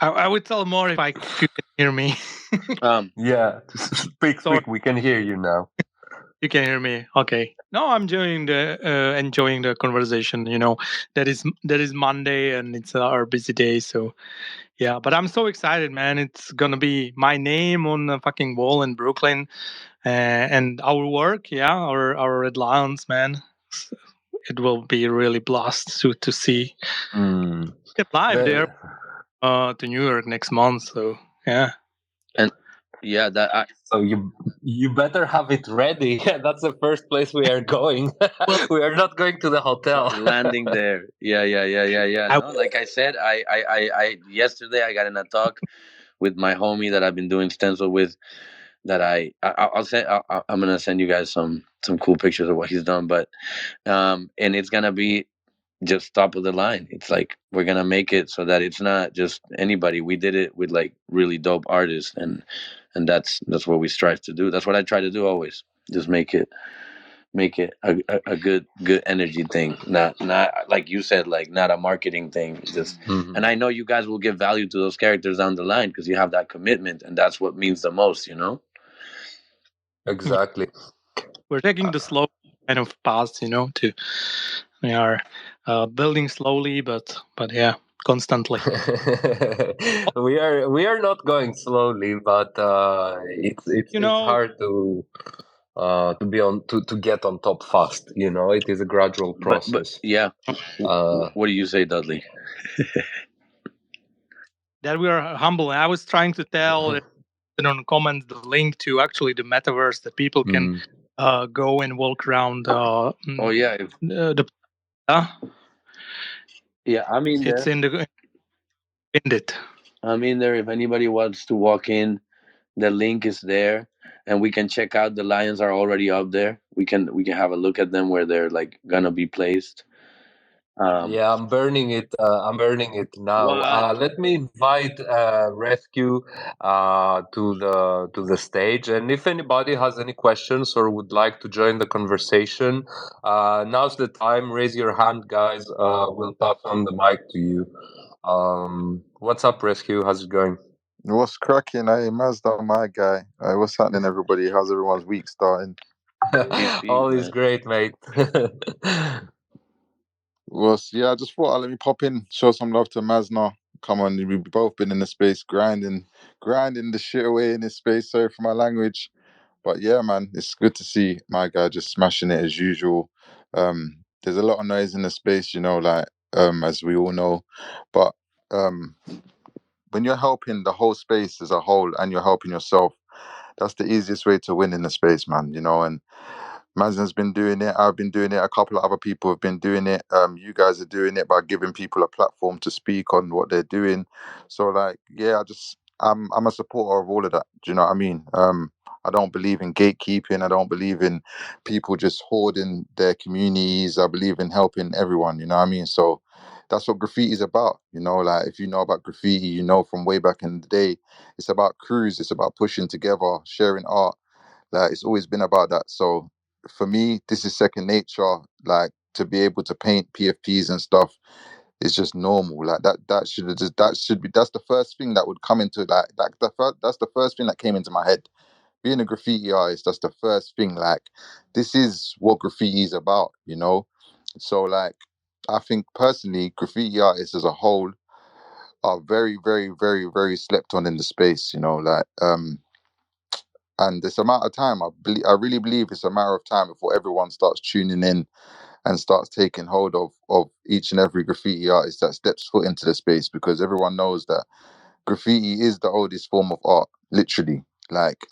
I would tell more if you can hear me. Yeah, speak, Sorry, speak. We can hear you now. you can hear me. Okay. No, I'm enjoying the conversation. That is Monday and it's our busy day. So yeah, but I'm so excited, man. It's gonna be my name on a fucking wall in Brooklyn, and our work. Yeah, our Red Lions, man. It will be really blast to see Mm. it live there. The, To New York next month. So yeah. And yeah, that so you better have it ready. Yeah, that's the first place we are going. Well, We are not going to the hotel. landing there. Yeah. I No, like I said, I yesterday I got in a talk with my homie that I've been doing stencil with. That I'll send. I'm gonna send you guys some cool pictures of what he's done. But and it's gonna be just top of the line. It's like we're gonna make it so that it's not just anybody. We did it with like really dope artists, and that's what we strive to do. That's what I try to do always. Just make it a good energy thing, not like you said, like not a marketing thing. Just Mhm. and I know you guys will give value to those characters down the line because you have that commitment, and that's what means the most. yeah, Exactly. we're taking the slow kind of path. To we are building slowly, but yeah, constantly. We are not going slowly, but it's You know, hard to be to get on top fast. It is a gradual But process. yeah, Uh, what do you say, Dudley? that we are humble. I was trying to tell on comments the link to actually the metaverse that people can mm, go and walk around Oh yeah, the yeah. it's in the in it. I'm in there. If anybody wants to walk in, the link is there, and we can check out. The lions are already up there. We can have a look at them where they're like gonna be placed. yeah, I'm burning it. I'm burning it now. What? Let me invite Rescue to the stage, and if anybody has any questions or would like to join the conversation, now's the time. Raise your hand, guys. We'll pass on the mic to you. What's up, Rescue? How's it going? What's cracking? Hey, Mazda, my guy. What's happening, everybody? How's everyone's week starting? Peace, All is man. great, mate. Yeah, I just thought let me pop in, show some love to Mazna. Come on, we've both been in the space grinding the shit away in this space. Sorry for my language. But yeah, man, it's good to see my guy just smashing it as usual. There's a lot of noise in the space, like as we all know. But um when you're helping the whole space as a whole and you're helping yourself, that's the easiest way to win in the space, man. And Mazen's been doing it. I've been doing it. A couple of other people have been doing it. You guys are doing it by giving people a platform to speak on what they're doing. So, like, yeah, I'm a supporter of all of that. Do you know what I mean? I don't believe in gatekeeping. I don't believe in people just hoarding their communities. I believe in helping everyone. You know what I mean? So that's what graffiti is about. Like if you know about graffiti, from way back in the day, it's about crews. It's about pushing together, sharing art. Like it's always been about that. So for me, this is second nature. Like to be able to paint PFPs and stuff is just normal. Like that's the first thing that would come into that's the first thing that came into my head. Being a graffiti artist, that's the first thing. Like this is what graffiti is about. So like I think personally, graffiti artists as a whole are very, very, very, very slept on in the space. And this amount of time, I really believe it's a matter of time before everyone starts tuning in and starts taking hold of each and every graffiti artist that steps foot into the space, because everyone knows that graffiti is the oldest form of art, literally, like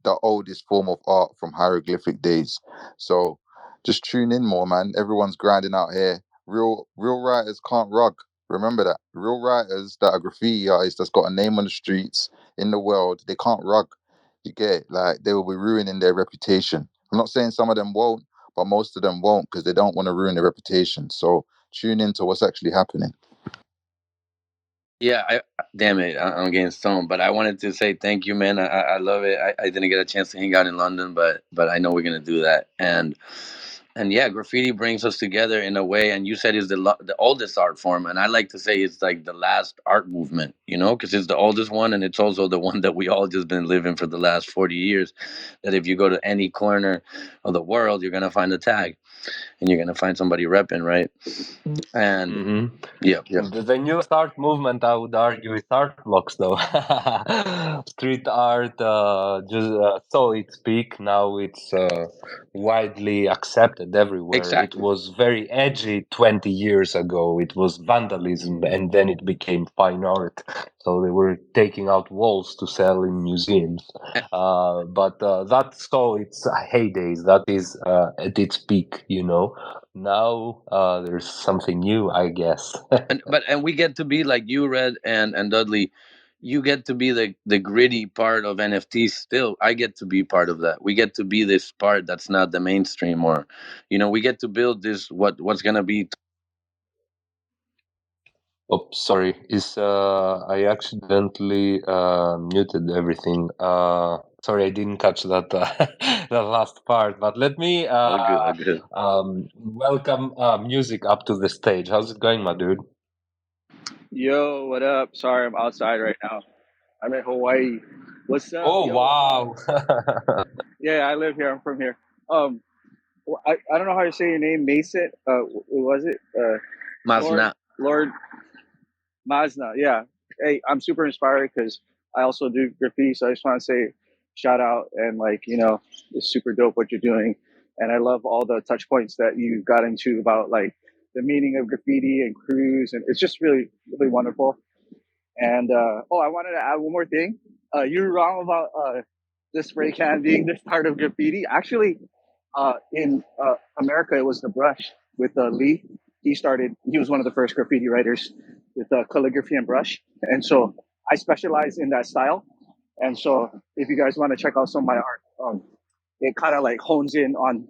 the oldest form of art from hieroglyphic days. So just tune in more, man. Everyone's grinding out here. Real writers can't rug. Remember that. Real writers that are graffiti artists that's got a name on the streets in the world, they can't rug. You get it? Like they will be ruining their reputation. I'm not saying some of them won't, but most of them won't because they don't want to ruin their reputation. So tune into what's actually happening. Yeah, damn it, I'm getting stoned. But I wanted to say thank you, man. I love it. I didn't get a chance to hang out in London, but I know we're gonna do that. And and yeah, graffiti brings us together in a way. And you said it's the oldest art form, and I like to say it's like the last art movement, because it's the oldest one, and it's also the one that we all just been living for the last 40 years. That if you go to any corner of the world, you're gonna find a tag, and you're gonna find somebody repping, right? And Hmm. yeah, yeah, The newest art movement, I would argue, is art blocks, though. Street art, just so its peak. Now it's widely accepted everywhere. It exactly. was very edgy 20 years ago. It was vandalism, and then it became fine art. So they were taking out walls to sell in museums. But that's so its heydays. That is at its peak, Now there's something new, I guess. And we get to be like you, Red, and Dudley. You get to be the gritty part of NFTs. Still, I get to be part of that. We get to be this part that's not the mainstream, or we get to build this what's gonna be. Oh, sorry. Is I accidentally muted everything. Sorry, I didn't catch that the last part. But let me All good, all good. welcome music up to the stage. How's it going, my dude? Yo, what up? Sorry, I'm outside right now. I'm in Hawaii. What's up, Oh, yo? wow. Yeah, I live here. I'm from here. Um, I don't know how to say your name, Mason. What was it? Lord Masna. Lord Mazna. Yeah. Hey, I'm super inspired because I also do graffiti. So I just want to say shout out and it's super dope what you're doing. And I love all the touch points that you got into about like the meaning of graffiti and crews, and it's just really really wonderful. And I wanted to add one more thing. You're wrong about the spray can being the start of graffiti. Actually, in America, it was the brush with Lee. He was one of the first graffiti writers with calligraphy and brush. And so I specialize in that style. And so if you guys want to check out some of my art, it kind of like hones in on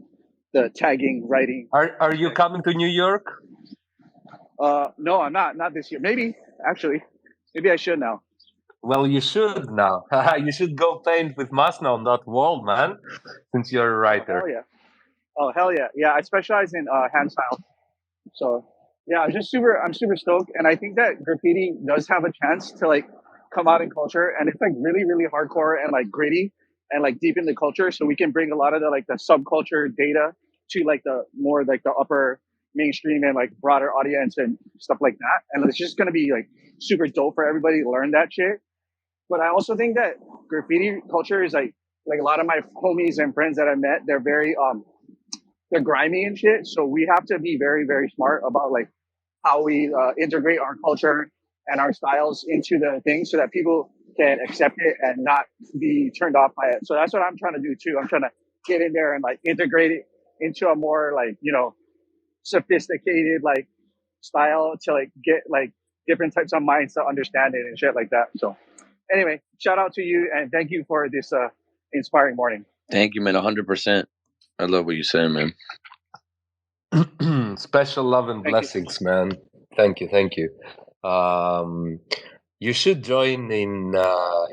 the tagging, writing. Are you coming to New York? No, I'm not this year. Maybe, actually. Maybe I should now. Well, you should now. You should go paint with Masna on that wall, man, since you're a Oh, hell writer. yeah. Oh, hell yeah. Yeah, I specialize in hand style. So yeah, I'm super stoked, and I think that graffiti does have a chance to like come out in culture, and it's like really really hardcore and like gritty and like deep in the culture. So we can bring a lot of the subculture data to like the more like the upper mainstream and like broader audience and stuff like that. And it's just gonna be like super dope for everybody to learn that shit. But I also think that graffiti culture is like a lot of my homies and friends that I met, they're grimy and shit. So we have to be very, very smart about like how we integrate our culture and our styles into the thing so that people can accept it and not be turned off by it. So that's what I'm trying to do too. I'm trying to get in there and like integrate it into a more like, sophisticated like style to like get like different types of minds to understand it and shit like that. So anyway, shout out to you and thank you for this inspiring morning. Thank you, man. 100%. I love what you said, man. Special love and Thank you. blessings, man. Thank you, thank you. Um, you should join in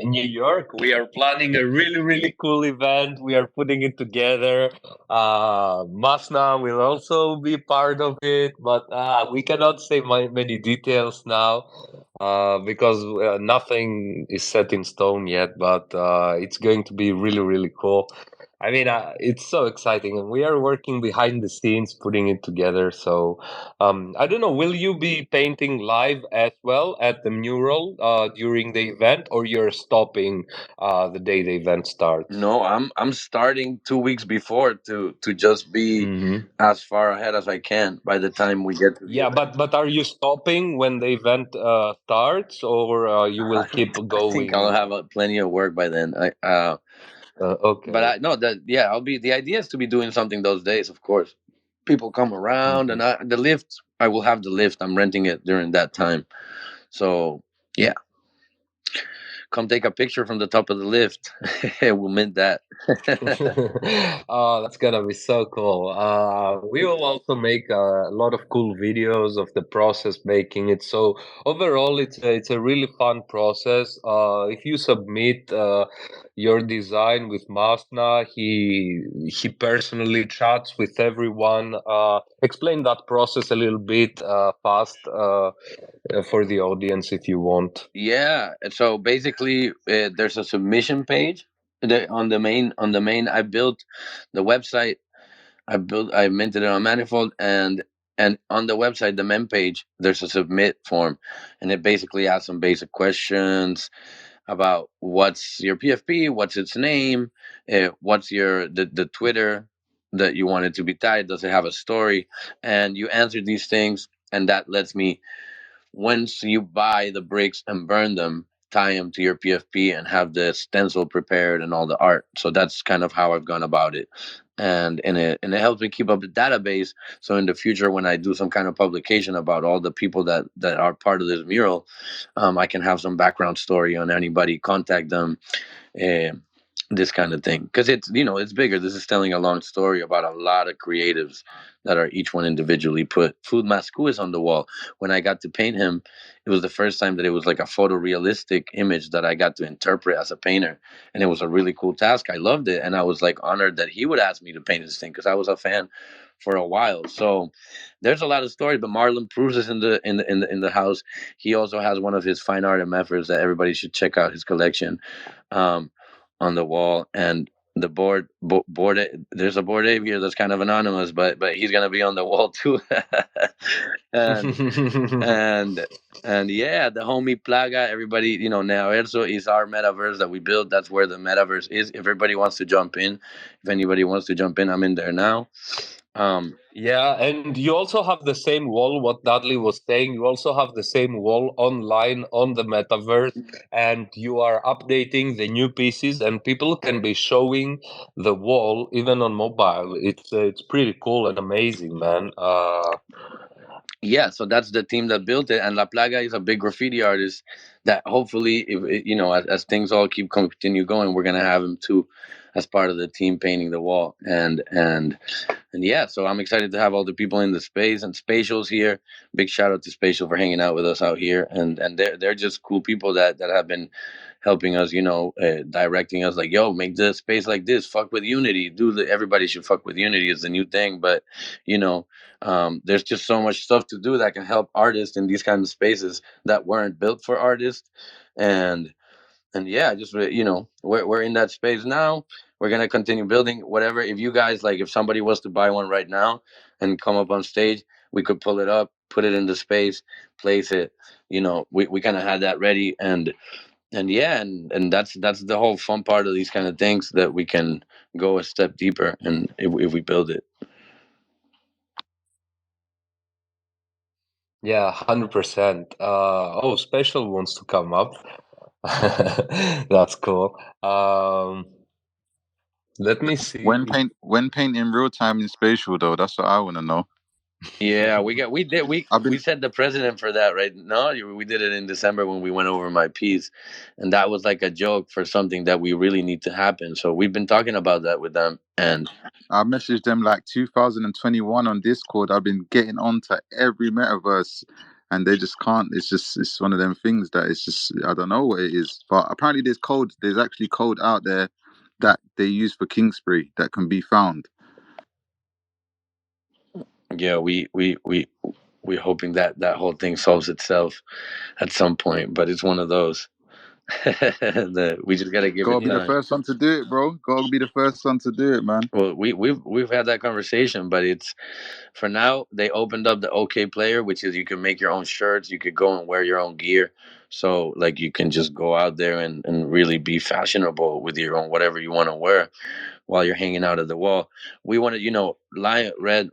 New York. We are planning a really, really cool event. We are putting it together. Masna will also be part of it, but we cannot say many details now because nothing is set in stone yet. But it's going to be really, really cool. I mean, it's so exciting, and we are working behind the scenes, putting it together. So, I don't know, will you be painting live as well at the mural during the event, or you're stopping the day the event starts? No, I'm starting 2 weeks before to just be Hmm. as far ahead as I can by the time we get to the Yeah, event. but are you stopping when the event starts, or you will keep I think I'll going? have plenty of work by then. But Okay. I no that yeah, I'll be. The idea is to be doing something those days, of course. People come around, and Hmm. the lift. I will have the lift. I'm renting it during that time. So yeah, come take a picture from the top of the lift. We'll mint that. Oh, that's gonna be so cool. We will also make a lot of cool videos of the process making it. So overall, it's a really fun process. If you submit your design with Masna, he personally chats with everyone. Explain that process a little bit fast for the audience if you want. Yeah. So basically, there's a submission page on the main. I built the website. I minted it on Manifold, and on the website, the main page, there's a submit form, and it basically asks some basic questions about what's your PFP, what's its name, what's the Twitter that you want it to be tied, does it have a story, and you answer these things, and that lets me, once you buy the bricks and burn them, tie them to your PFP and have the stencil prepared and all the art. So that's kind of how I've gone about it. And it helps me keep up the database. So in the future, when I do some kind of publication about all the people that are part of this mural, I can have some background story on anybody, contact them, uh, this kind of thing, because it's bigger. This is telling a long story about a lot of creatives that are each one individually put. Food Masku is on the wall. When I got to paint him, it was the first time that it was like a photorealistic image that I got to interpret as a painter, and it was a really cool task. I loved it, and I was like honored that he would ask me to paint this thing because I was a fan for a while. So there's a lot of stories. But Marlon Proust is in the house. He also has one of his fine art and methods that everybody should check out his collection. Um, on the wall, and the there's a board Ape here that's kind of anonymous, but he's gonna be on the wall too. and and and yeah, the homie Plaga, everybody, now Erso is our metaverse that we built. That's where the metaverse is. If everybody wants to jump in, if anybody wants to jump in, I'm in there now. Yeah, and you also have the same wall, what Dudley was saying. You also have the same wall online on the metaverse, and you are updating the new pieces, and people can be showing the wall even on mobile. It's pretty cool and amazing, man. Yeah, so that's the team that built it, and La Plaga is a big graffiti artist that hopefully, if as things all continue going, we're gonna have him too as part of the team painting the wall. And yeah, so I'm excited to have all the people in the space, and Spatial's here. Big shout out to Spatial for hanging out with us out here, and they're just cool people that have been helping us, directing us, like, yo, make the space like this, fuck with Unity, everybody should fuck with Unity is the new thing. But you know there's just so much stuff to do that can help artists in these kinds of spaces that weren't built for artists. And and yeah, just we're in that space now. We're gonna continue building whatever. If you guys, like, if somebody was to buy one right now and come up on stage, we could pull it up, put it in the space, place it. We kind of had that ready. And yeah, and that's the whole fun part of these kind of things, that we can go a step deeper, and if we build it. Yeah, 100%. Oh, Special wants to come up. That's cool. Let me see. When painting real time in spatial though, that's what I want to know. Yeah, we set the precedent for that, right? No, we did it in December when we went over my piece, and that was like a joke for something that we really need to happen. So we've been talking about that with them, and I messaged them like 2021 on Discord. I've been getting onto every metaverse, and they just can't. It's one of them things that it's just I don't know what it is. But apparently there's code. There's actually code out there that they use for Kingsbury that can be found. yeah, we're hoping that whole thing solves itself at some point. But it's one of those we just got to give Gotta it be the time. first one to do it, bro. Gotta be the first one to do it, man. Well, we've had that conversation, but it's, for now, they opened up the OK Player, which is you can make your own shirts, you could go and wear your own gear. So like you can just go out there and really be fashionable with your own whatever you want to wear while you're hanging out at the wall. We want to, Lion Red.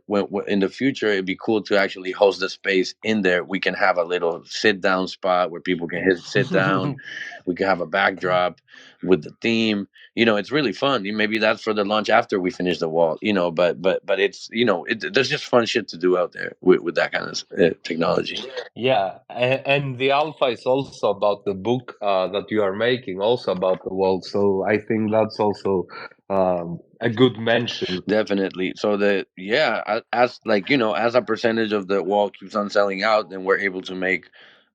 In the future, it'd be cool to actually host the space in there. We can have a little sit down spot where people can sit down. We can have a backdrop with the theme. it's really fun. Maybe that's for the lunch after we finish the wall. But it's there's just fun shit to do out there with that kind of technology. Yeah, and the alpha is also about the book that you are making, also about the world. So I think that's also a good mention. Definitely. So as like as a percentage of the wall keeps on selling out, then we're able to make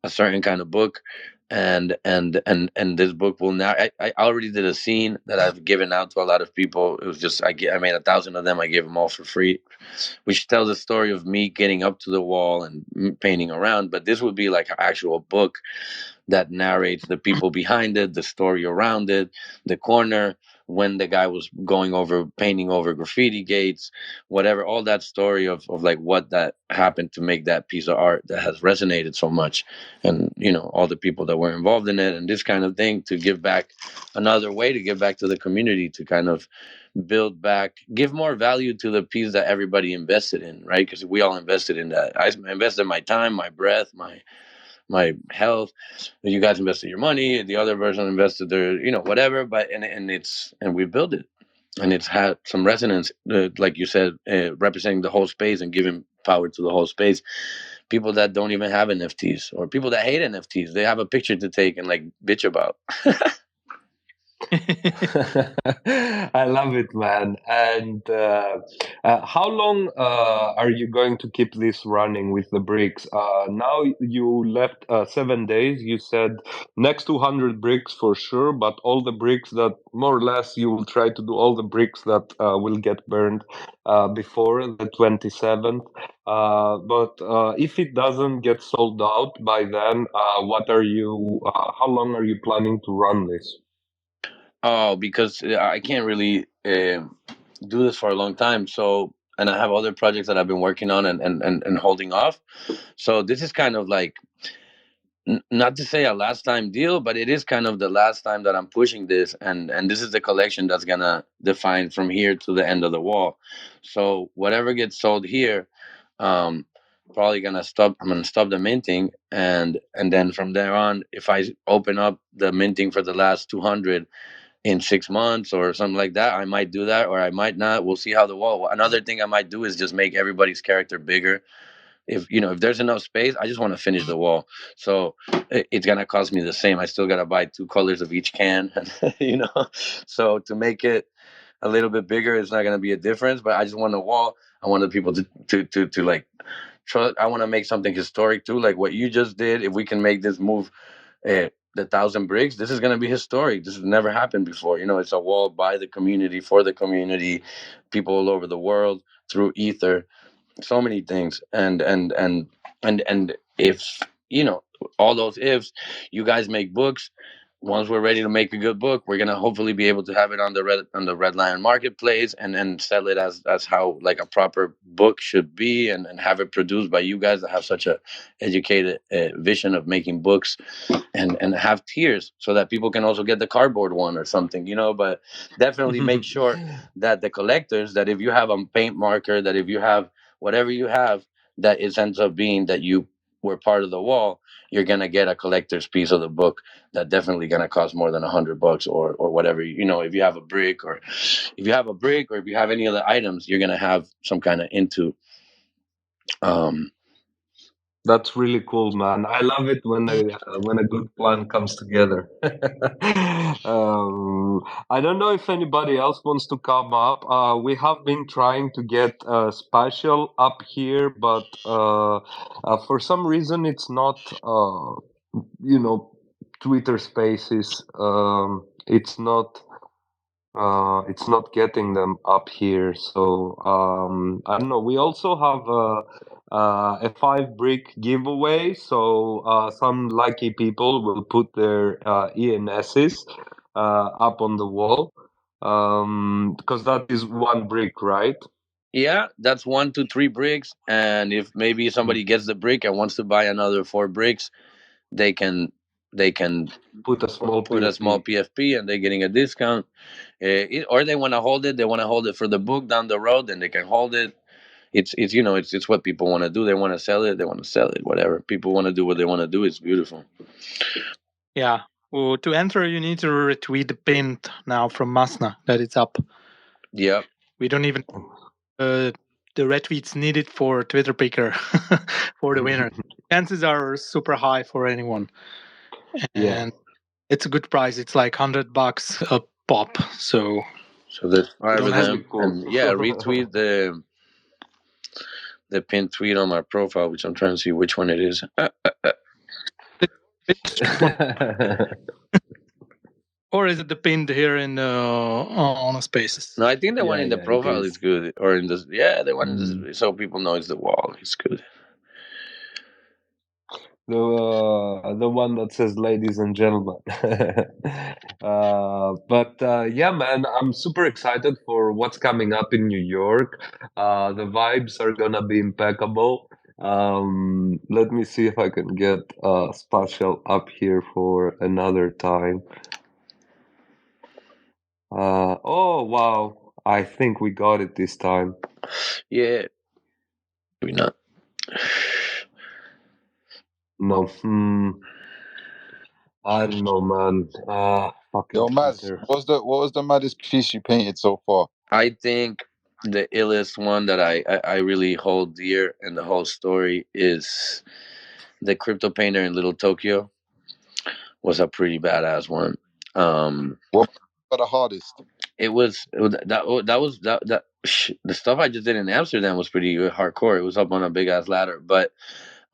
a certain kind of book, and this book will now. I already did a scene that I've given out to a lot of people. It was just I made 1,000 of them. I gave them all for free, which tells the story of me getting up to the wall and painting around. But this would be like an actual book that narrates the people behind it, the story around it, the corner, when the guy was going over painting over graffiti gates, whatever, all that story of like what that happened to make that piece of art that has resonated so much, and all the people that were involved in it, and this kind of thing, to give back, another way to give back to the community, to kind of build back, give more value to the piece that everybody invested in, right? Because we all invested in that. I invested my time, my breath, my health. You guys invested your money. The other person invested their, whatever. But and we built it, and it's had some resonance, like you said, representing the whole space and giving power to the whole space. People that don't even have NFTs, or people that hate NFTs, they have a picture to take and like bitch about. I love it, man. And how long are you going to keep this running with the bricks? Now you left 7 days. You said next 200 bricks for sure, but all the bricks that more or less you will try to do all the bricks that will get burned before the 27th. But if it doesn't get sold out by then, how long are you planning to run this? Oh, because I can't really do this for a long time. So, and I have other projects that I've been working on and holding off. So this is kind of like, not to say a last time deal, but it is kind of the last time that I'm pushing this, and this is the collection that's gonna define from here to the end of the wall. So whatever gets sold here, um, probably gonna stop. I'm gonna stop the minting, and then from there on, if I open up the minting for the last 200 in 6 months or something like that, I might do that, or I might not. We'll see how the wall. Another thing I might do is just make everybody's character bigger. If there's enough space, I just want to finish the wall. So it's gonna cost me the same. I still gotta buy 2 colors of each can, So to make it a little bit bigger, it's not gonna be a difference. But I just want the wall. I want the people to like. I want to make something historic too, like what you just did. If we can make this move, the 1,000 bricks, this is gonna be historic. This has never happened before. It's a wall by the community, for the community, people all over the world, through ether, so many things. And if all those ifs, you guys make books. Once we're ready to make a good book, we're gonna hopefully be able to have it on the Red Lion Marketplace, and sell it as how like a proper book should be, and have it produced by you guys that have such a educated vision of making books, and have tiers so that people can also get the cardboard one or something. But definitely make sure that the collectors, that if you have a paint marker, that if you have whatever you have, that it ends up being that you were part of the wall, you're gonna get a collector's piece of the book that definitely gonna cost more than $100, or whatever. If you have a brick, or if you have any other items, you're gonna have some kind of into. Um, That's really cool, man. I love it when a good plan comes together. I don't know if anybody else wants to come up. We have been trying to get Spatial up here, but for some reason it's not. You know, Twitter Spaces. It's not getting them up here. So I don't know. We also have a 5 brick giveaway. So some lucky people will put their ENSs up on the wall, because that is 1 brick, right? yeah, that's 1 to 3 bricks, and if maybe somebody gets the brick and wants to buy another 4 bricks, they can Put a small put a small PFP. PFP, and they're getting a discount. Or they want to hold it. They want to hold it for the book down the road, then they can hold it. It's what people want to do. They want to sell it. They want to sell it. Whatever people want to do, what they want to do. It's beautiful. Yeah. Well, to enter, you need to retweet the pinned now from Masna that it's up. Yep. We don't even the retweets needed for Twitter picker for the winner. Chances are super high for anyone, Yeah. and it's a good price. It's like $100 a pop. So That's you don't have Really cool. and yeah, retweet the pinned tweet on my profile, which I'm trying to see which one it is. or is it the pinned here in on the spaces? No, I think the one Yeah, in the yeah, it profile is is. good, or in this. Yeah, the one in Mm. this, so people know it's the wall. It's good. The one that says "Ladies and gentlemen." But yeah, man, I'm super excited for what's coming up in New York. The vibes are gonna be impeccable. Let me see if I can get Spatial up here for another time. Oh wow, I think we got it this time. Yeah, maybe not. No, I don't know, man. Fucking Yo, Maz, Twitter. what was the maddest piece you painted so far? I think the illest one that I really hold dear in the whole story is the crypto painter in Little Tokyo. Was a pretty badass one. What for the hardest? The stuff I just did in Amsterdam was pretty hardcore. It was up on a big ass ladder, but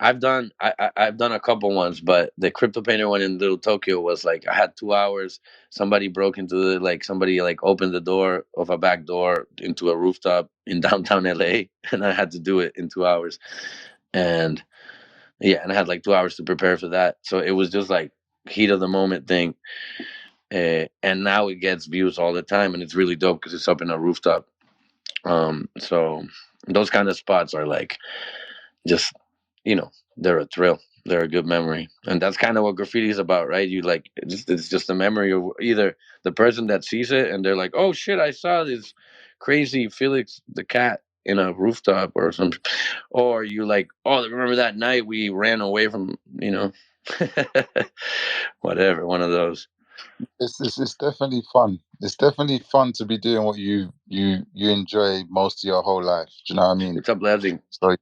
I've done a couple ones, but the crypto painter one in Little Tokyo was like I had 2 hours. Somebody broke into somebody like opened the door of a back door into a rooftop in downtown LA, and I had to do it in 2 hours. And yeah, and I had like 2 hours to prepare for that, so it was just like heat of the moment thing. And now it gets views all the time, and it's really dope because it's up in a rooftop. So those kind of spots are like just they're a thrill. They're a good memory, and that's kind of what graffiti is about, right? You like it's just a memory of either the person that sees it and they're like, "Oh shit, I saw this crazy Felix the cat in a rooftop or something," or you like, "Oh, remember that night we ran away from whatever, one of those." It's definitely fun. It's definitely fun to be doing what you enjoy most of your whole life. Do you know what I mean? It's a blessing. So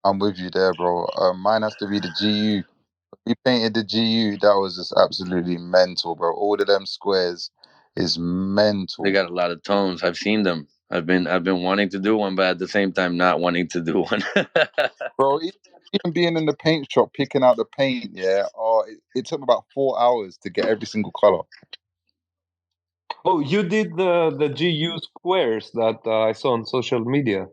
I'm with you there, bro. Mine has to be the GU. We painted the GU. That was just absolutely mental, bro. All of them squares is They mental, got a lot of tones. I've seen them. I've been wanting to do one, but at the same time not wanting to do one. bro. Even being in the paint shop, picking out the paint, yeah. Oh, it took me about 4 hours to get every single color. Oh, you did the GU squares that I saw on social media.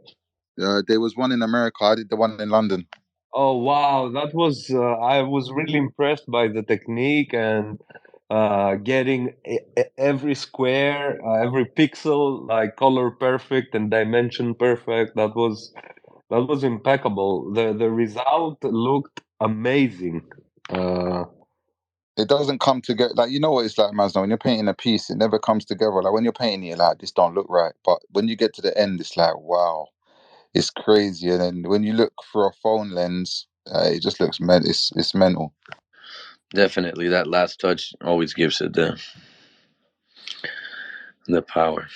There was one in America. I did the one in London. Oh wow, that was I was really impressed by the technique and getting every square, every pixel like color perfect and dimension perfect. That was impeccable. The result looked amazing. Uh, It doesn't come together. Like, you know what it's like, man. When you're painting a piece, it never comes together. Like when you're painting it, like this don't look right. But when you get to the end, it's like wow, it's crazy. And then when you look through a phone lens, it just looks it's mental. Definitely, that last touch always gives it the power.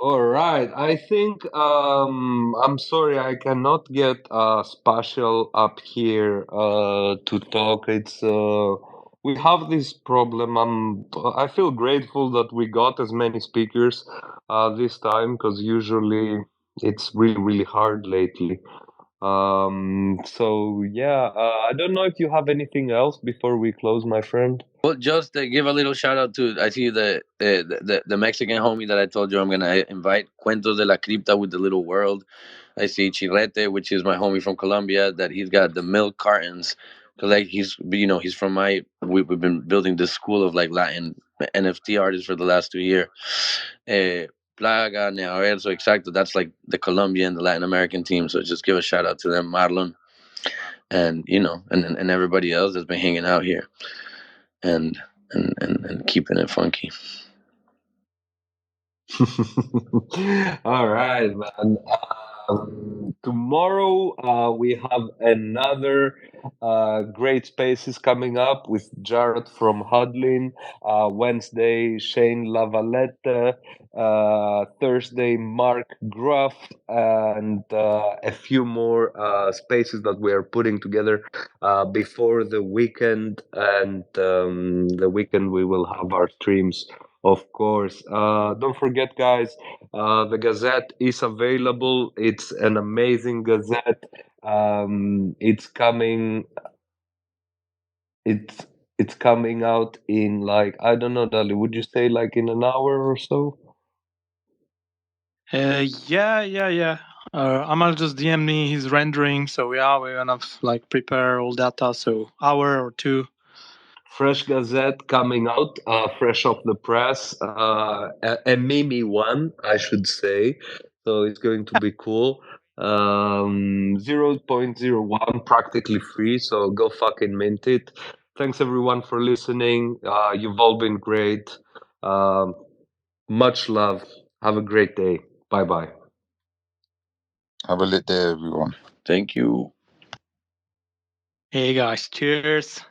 All right. I think I'm sorry I cannot get Spatial up here to talk. It's we have this problem. I feel grateful that we got as many speakers this time because usually it's really really hard lately. So yeah, I don't know if you have anything else before we close, my friend. Well, just to give a little shout out to, I see the Mexican homie that I told you I'm gonna invite, Cuentos de la Cripta with the Little World. I see Chirrete, which is my homie from Colombia, that he's got the milk cartons. Cause like he's from we've been building this school of like Latin NFT artists for the last 2 years. Eh, Plaga, Neaverso, Exacto. That's like the Colombian, the Latin American team. So just give a shout out to them, Marlon, and and everybody else that's been hanging out here and and keeping it funky. All right, man. Tomorrow we have another great spaces coming up with Jared from Hudlin. Wednesday, Shane Lavalette. Thursday, Mark Gruff, and a few more spaces that we are putting together before the weekend. And the weekend we will have our streams, of course. Don't forget, guys, the Gazette is available. It's an amazing Gazette. It's coming. It's coming out in, like, I don't know, Dali. Would you say like in an hour or so? Yeah. Amal just DM me his rendering, so yeah, we're gonna like prepare all data, so hour or two. Fresh Gazette coming out, fresh off the press, a mimi one, I should say. So it's going to be cool. 0.01, practically free. So go fucking mint it. Thanks everyone for listening. You've all been great. Much love. Have a great day. Bye bye. Have a lit day, everyone. Thank you. Hey guys, cheers.